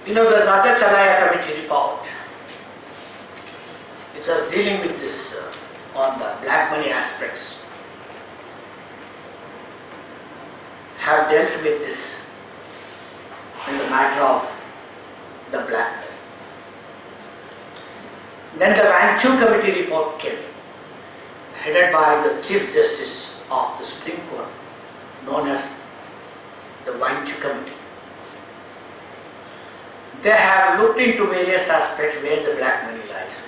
You know the Raja Chalaya Committee report, which was dealing with this on the black money aspects, have dealt with this in the matter of the black money. Then the Rank 2 Committee report came, headed by the Chief Justice of the Supreme Court, known as the Rank 2 Committee. They have looked into various aspects where the black money lies.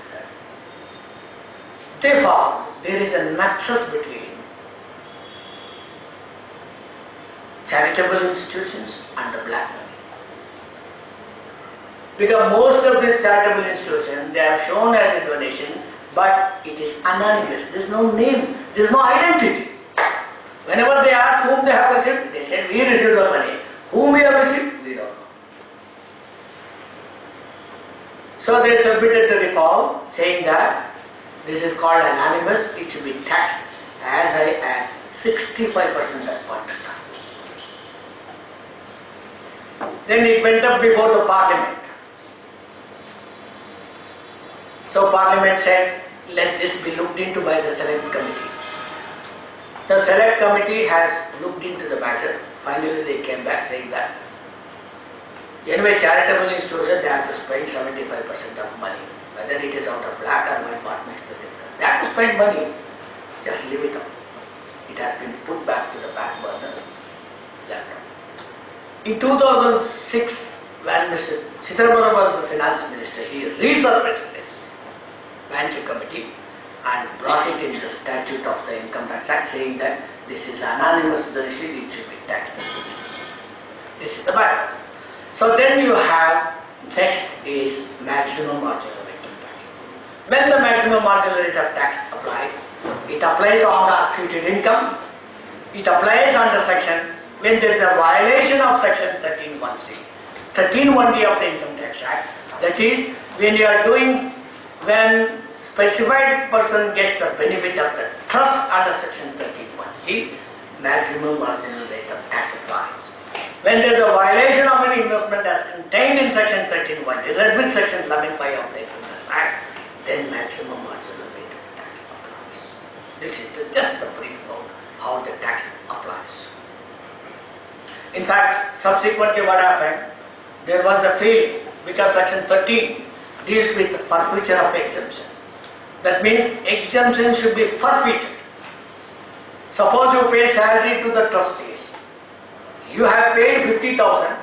They found there is a nexus between charitable institutions and the black money. Because most of these charitable institutions, they are shown as a donation, but it is anonymous. There is no name, there is no identity. Whenever they ask whom they have received, they say, we received the money. Whom we have received, we don't know. So they submitted the report saying that this is called anonymous, it should be taxed as high as 65% at point of time. Then it went up before the Parliament. So Parliament said, let this be looked into by the Select Committee. The Select Committee has looked into the matter. Finally they came back saying that anyway, charitable institutions, they have to spend 75% of money. Whether it is out of black or white, what makes the difference? They have to spend money. Just leave it up. It has been put back to the back burner, left out. In 2006, when Mr. Chitrambaram was the finance minister, he resurfaced this Bench Committee and brought it in the statute of the Income Tax Act, saying that this is anonymous donation, it should be taxed. This is the matter. So then you have, next is maximum marginal rate of tax. When the maximum marginal rate of tax applies, it applies on the accrued income, it applies under section, when there is a violation of section 13(1)(c), 13(1)(d) of the Income Tax Act, that is, when you are doing, when specified person gets the benefit of the trust under section 13(1)(c), maximum marginal rate of tax applies. When there is a violation of an investment as contained in section 13(1), read with section 11(5) of the Income Tax Act, then maximum marginal rate of tax applies. This is just the brief note how the tax applies. In fact, subsequently what happened, there was a failure because section 13 deals with the forfeiture of exemption. That means exemption should be forfeited. Suppose you pay salary to the trustees. You have paid 50,000,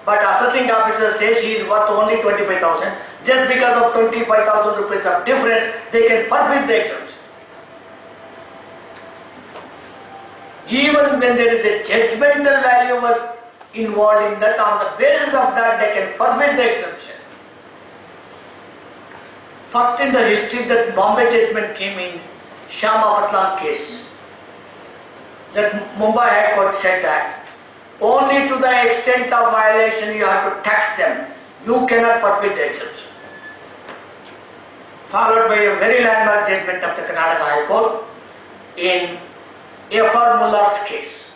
but assessing officer says he is worth only 25,000. Just because of 25,000 rupees of difference, they can forfeit the exemption. Even when there is a judgmental value was involved in that, on the basis of that they can forfeit the exemption. First in the history that Bombay judgment came in Shama Patlal case, that Mumbai High Court said that only to the extent of violation you have to tax them, you cannot forfeit the exemption. Followed by a very landmark judgment of the Karnataka High Court in F.R. Mullar's case.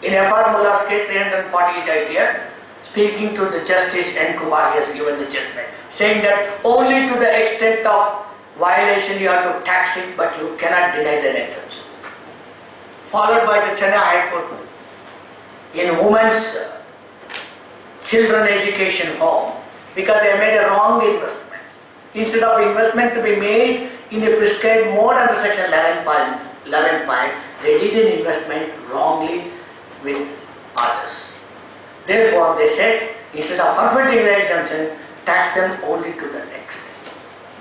In F.R. Mullar's case, 348 ITR, speaking to the Justice N. Kumar, he has given the judgment, saying that only to the extent of violation you have to tax it, but you cannot deny the exemption. Followed by the Chennai High Court in women's children education home, because they made a wrong investment. Instead of investment to be made in a prescribed mode under section 11.5, they did an investment wrongly with others. Therefore, they said, instead of forfeiting the exemption, tax them only to the next.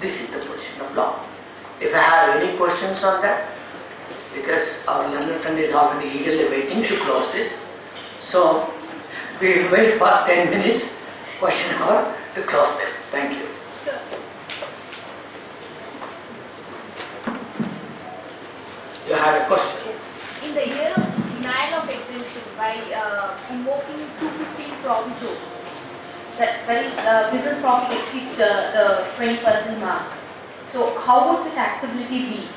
This is the position of law. If I have any questions on that, because our learned friend is already eagerly waiting to close this, so we will wait for 10 minutes, question hour, to close this. Thank you. Sir, You have a question? in the year of denial of exemption by invoking 215 proviso, that is business profit exceeds the 20% mark. So how would the taxability be?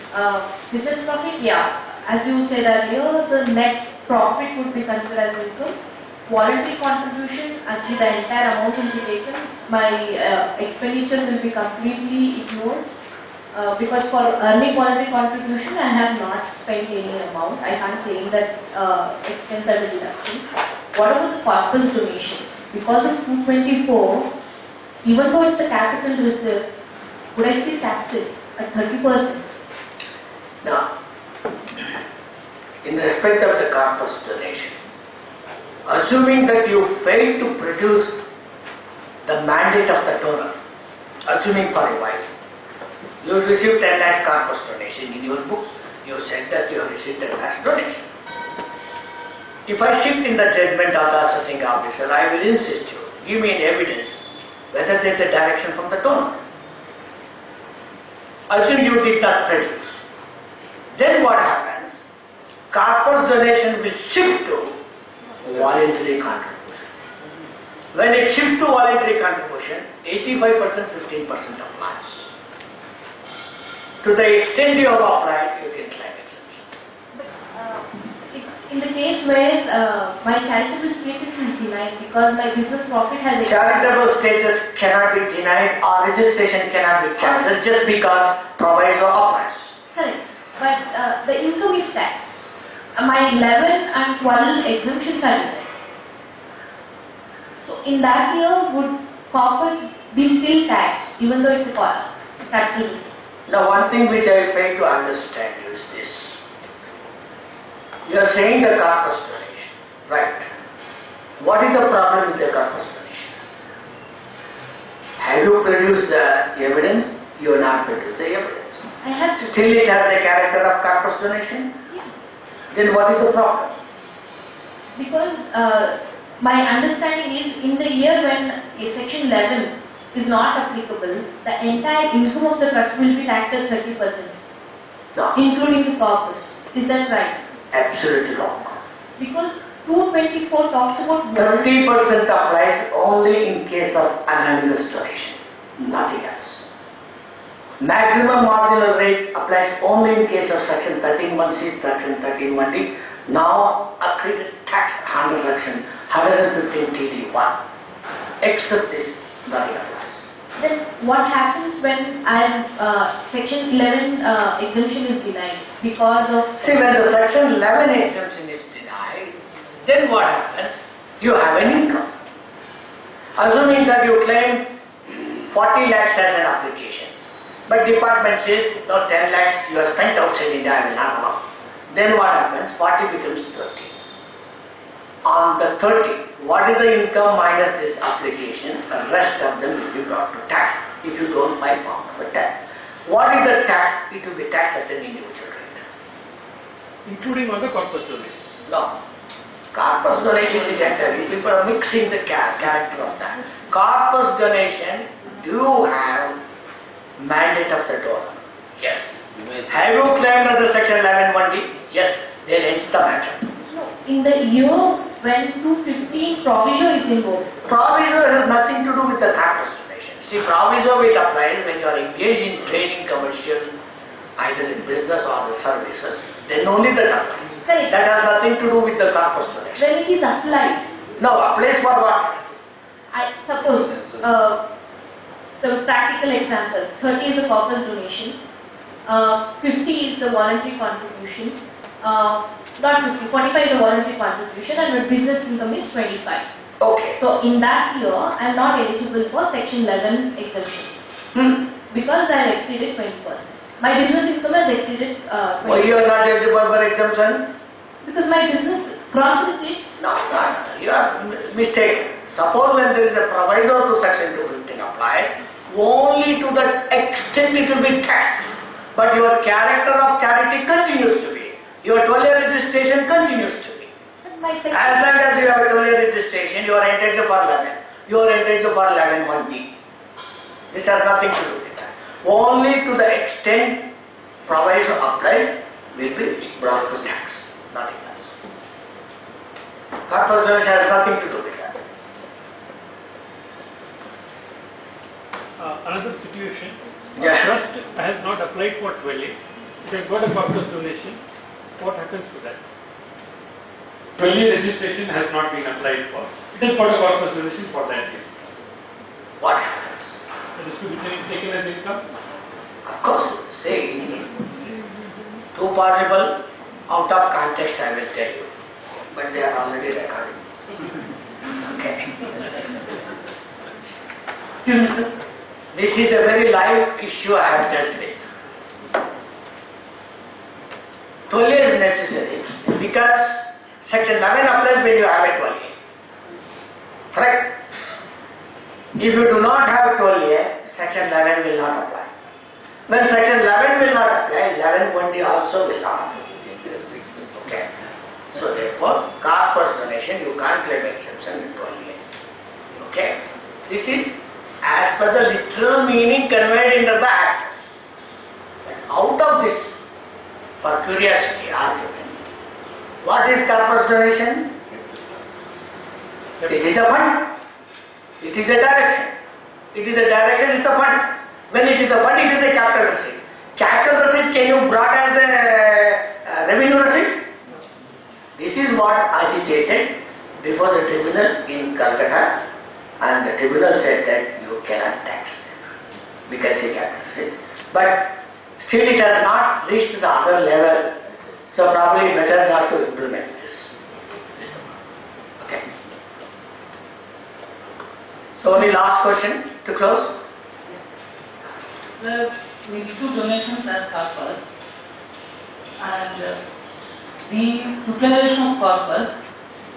Business profit, yeah, as you said earlier, the net profit would be considered as income. Voluntary contribution, actually the entire amount will be taken. My expenditure will be completely ignored. Because for earning voluntary contribution, I have not spent any amount. I can't claim that expense as a deduction. What about the corpus donation? Because of 224, even though it's a capital reserve, would I still tax it at 30%? Now, in respect of the corpus donation, assuming that you fail to produce the mandate of the donor, assuming for a while, you received 10 lakhs corpus donation in your books. You said that you have received 10 lakhs donation. If I sit in the judgment of the assessing officer, I will insist you, give me an evidence whether there is a direction from the donor. Assume you did not produce. Then what happens? Corpus donation will shift to voluntary contribution. When it shifts to voluntary contribution, 85%, 15% applies. To the extent you have applied, you can claim exemption. But it's in the case where my charitable status is denied because my business profit has Charitable status cannot be denied or registration cannot be cancelled just because proviso applies. Correct. But the income is taxed. My 11 and 12 exemptions are denied. So in that year, would corpus be still taxed even though it's a capital reserve? Now, one thing which I fail to understand is this. You are saying the corpus donation, right? What is the problem with the corpus donation? Have you produced the evidence? You have not produced the evidence. I have to. Still it has the character of corpus donation? Yeah. Then what is the problem? Because my understanding is in the year when a section 11 is not applicable, the entire income of the trust will be taxed at 30%, No, including the corpus. Is that right? absolutely wrong. Because 224 talks about 30% applies only in case of anonymous donation, nothing else. Maximum marginal rate applies only in case of section 13(1)(c), section 13(1)(d). Now accredited tax under section 115 TD1. Except this, nothing applies. Then what happens when section 11 exemption is denied because of... See, when the section 11 exemption is denied, then what happens? You have an income. Assuming that you claim 40 lakhs as an application, but department says, no, 10 lakhs you have spent outside India, I will not allow. Then what happens? 40 becomes 30. On the 30, what is the income minus this application? The rest of them will be brought to tax if you don't file form number 10. What is the tax? It will be taxed at an individual rate. Including on the corpus donation. No. Corpus donation is entirely, people are mixing the character of that. Corpus donation, do you have mandate of the donor? Yes. Have you claimed under section 11(1)(d)? Yes. Then ends the matter. No, in the year when 215 proviso is involved. Proviso has nothing to do with the corpus donation. See, proviso will apply when you are engaged in trading, commercial, either in business or the services, then only that applies. Correct. That has nothing to do with the corpus donation. When it is applied, No, applies for what? I suppose the practical example, 30 is the corpus donation, 50 is the voluntary contribution, not 50, 45 is the voluntary contribution, and my business income is 25. Okay. So in that year, I am not eligible for section 11 exemption. because I have exceeded 20%. My business income has exceeded 20%. Why you are not eligible for exemption? Because my business gross receipts. No, you are mistaken. Suppose when there is a proviso to section 215 applies, only to that extent it will be taxed. But your character of charity continues to be. Your 12-year registration continues to be. But my section. As long as you have a 12-year registration, you are entitled for 11. You are entitled for 11(1)(d). This has nothing to do with that. Only to the extent proviso applies will be brought to tax. Nothing else. Corpus donation has nothing to do with that. Another situation, Yeah. trust has not applied for 12A, it has got a corpus donation, what happens to that? 12A registration has not been applied for, it has got a corpus donation for that year. What happens? It is to be taken as income? Of course, say, two possible, out of context I will tell you, but they are already recording this. Okay. Excuse me, sir. This is a very live issue I have dealt with. 12A is necessary because section 11 applies when you have a 12A. Correct? If you do not have 12A, section 11 will not apply. When section 11 will not apply, 11(1)(d) also will not apply. Okay. So therefore, corpus donation you can't claim exemption with 12A. Okay. This is as per the literal meaning conveyed into the act. But out of this, for curiosity argument, what is corpus donation? It is a fund. It is a direction. It is a direction, it is a fund. When it is a fund, it is a capital receipt. Capital receipt can you brought as a revenue receipt? This is what agitated before the tribunal in Calcutta, and the tribunal said that you cannot tax because it's a capital receipt. But still it has not reached the other level, so probably better not to implement this. Okay. So only last question to close. Sir, we issue donations as corpus, and the utilization of corpus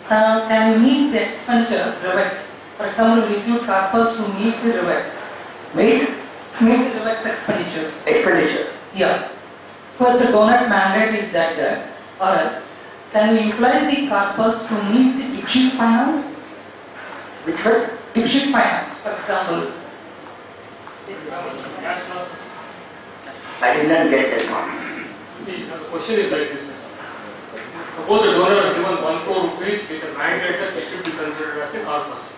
can meet the expenditure rebates. For example, we issue corpus to meet the rebates. Meet Meet the rebates expenditure. expenditure. Yeah. First, the donor mandate is that, or else, can we utilize the corpus to meet the dipshit finance? Which one? Dipshit finance, for example. Cash losses. I did not get that one. See, the question is like this. Suppose the donor has given 1 crore rupees with a mandate that it should be considered as a corpus.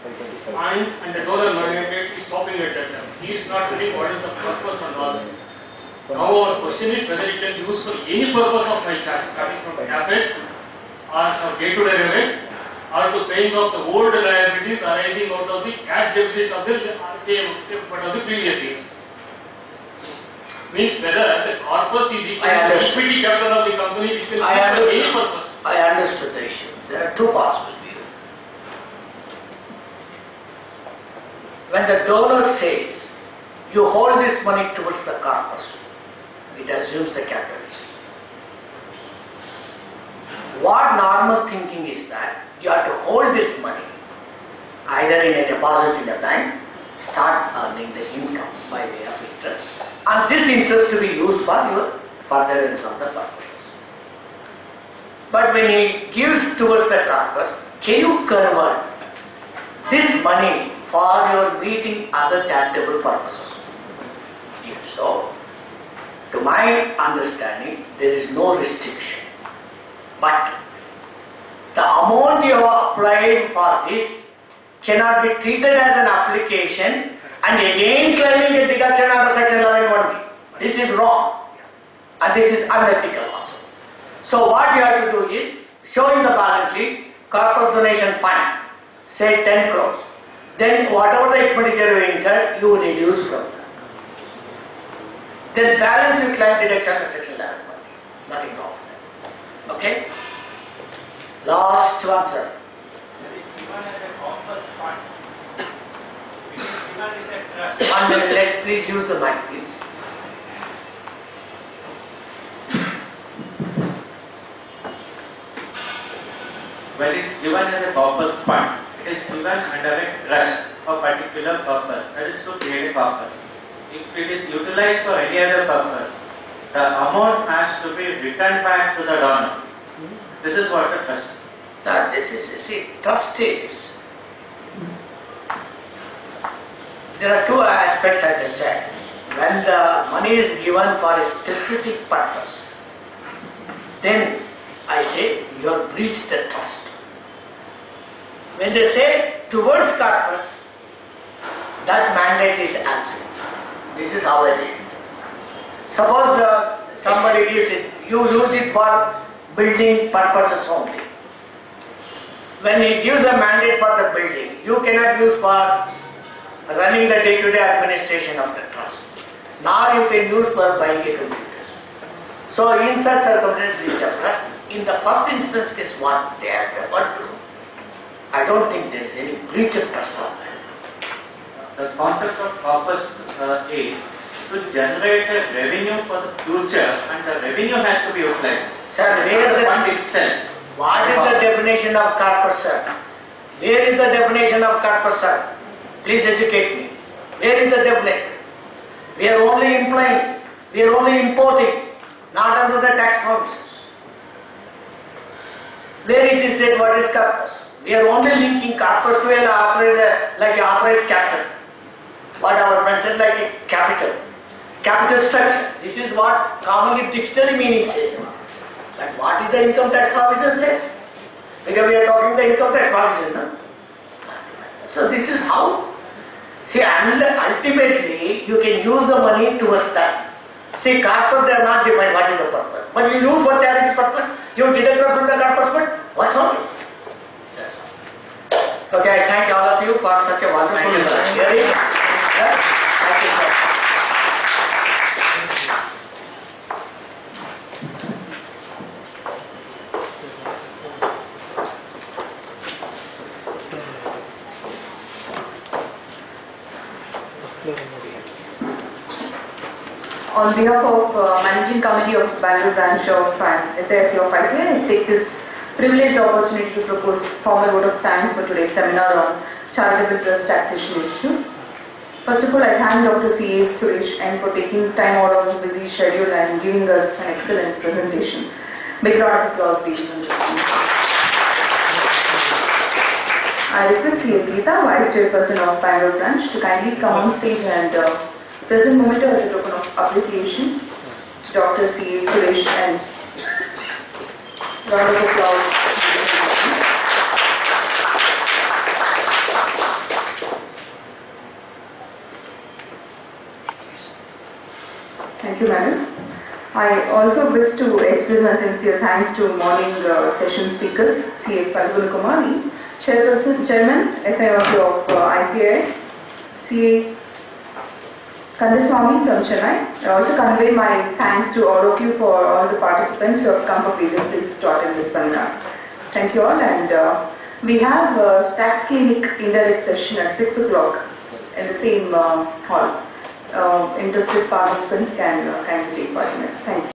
And the donor mandate is stopping at that time. He is not telling what is the purpose and all. Now our question is whether it can be used for any purpose of my charge, starting from capex or for day-to-day rebates or to paying off the old liabilities arising out of the cash deficit of the same but of the previous years. Means whether the corpus is equal to the equity capital of the company which will be used for any purpose. I understood the issue. There are two possible views. When the donor says, you hold this money towards the corpus, it assumes the capital. What normal thinking is that you have to hold this money either in a deposit in a bank, start earning the income by way of interest, and this interest to be used for your furtherance of the purposes. But when he gives towards the corpus, can you convert this money for your meeting other charitable purposes? If so, to my understanding, there is no restriction. But the amount you have applied for this cannot be treated as an application and again claiming a deduction under section 11(1)(d). This is wrong and this is unethical also. So what you have to do is, showing the balance sheet, corporate donation fund, say 10 crores. Then whatever the expenditure you incur, you reduce from that. Then balance you claim deduction under section 11(1)(d). Nothing wrong with that. Okay? Last one, sir. It's given as a corpus fund. It is given as a 1 minute, please use the mic, please. When it's given as a corpus fund, it is given under a trust for particular purpose, that is to create a corpus. If it is utilized for any other purpose, the amount has to be returned back to the donor. This is what the trust. Now this is, see, trustees. There are two aspects, as I said. When the money is given for a specific purpose, then I say you have breached the trust. When they say towards corpus, that mandate is absent. This is how I read it. Suppose somebody gives it, you use it for building purposes only. When he gives a mandate for the building, you cannot use for running the day-to-day administration of the trust. Now you can use for buying a computer. So in such circumstances, breach of trust, in the first instance is what they have got to do. I don't think there is any breach of trust on that. The concept of corpus is to generate a revenue for the future, and the revenue has to be utilized. Sir, It's where not the the fund itself. What is the definition of corpus, sir? Where is the definition of corpus, sir? Please educate me. Where is the definition? We are only implying, we are only importing, not under the tax provisions. Where it is said what is corpus? We are only linking corpus to an authorized, like an authorized capital. What our friend said, like a capital. Capital structure. This is what commonly dictionary meaning says. But what is the income tax provision says? Because we are talking the income tax provision. No? So this is how. See, and ultimately you can use the money towards that. See, corpus they are not defined what is the purpose. But you use for charity purpose, you deduct from the corpus, but what's wrong? That's all. Okay, I thank all of you for such a wonderful hearing. Thank you, sir. On behalf of Managing Committee of Bangalore Branch of SIIC of ICA, I take this privileged opportunity to propose formal vote of thanks for today's seminar on charitable trust taxation issues. First of all, I thank Dr. Suresh N for taking time out of his busy schedule and giving us an excellent presentation. Big round of applause, ladies and gentlemen. I request CA Geeta, Vice Chairperson of Bangalore Branch, to kindly come on stage and present memento as a token of appreciation to Dr. C. Suresh N. Round of applause. Thank you, madam. I also wish to express my sincere thanks to morning session speakers, C.A. Palguni Kumari, Chairman, SIIC of ICAI, C.A. Kandaswamy from Chennai. I also convey my thanks to all of you for all the participants who have come from various places to attend this seminar. Thank you all, and we have a tax clinic indirect session at 6 o'clock in the same hall. Interested participants can kindly take part in it. Thank you.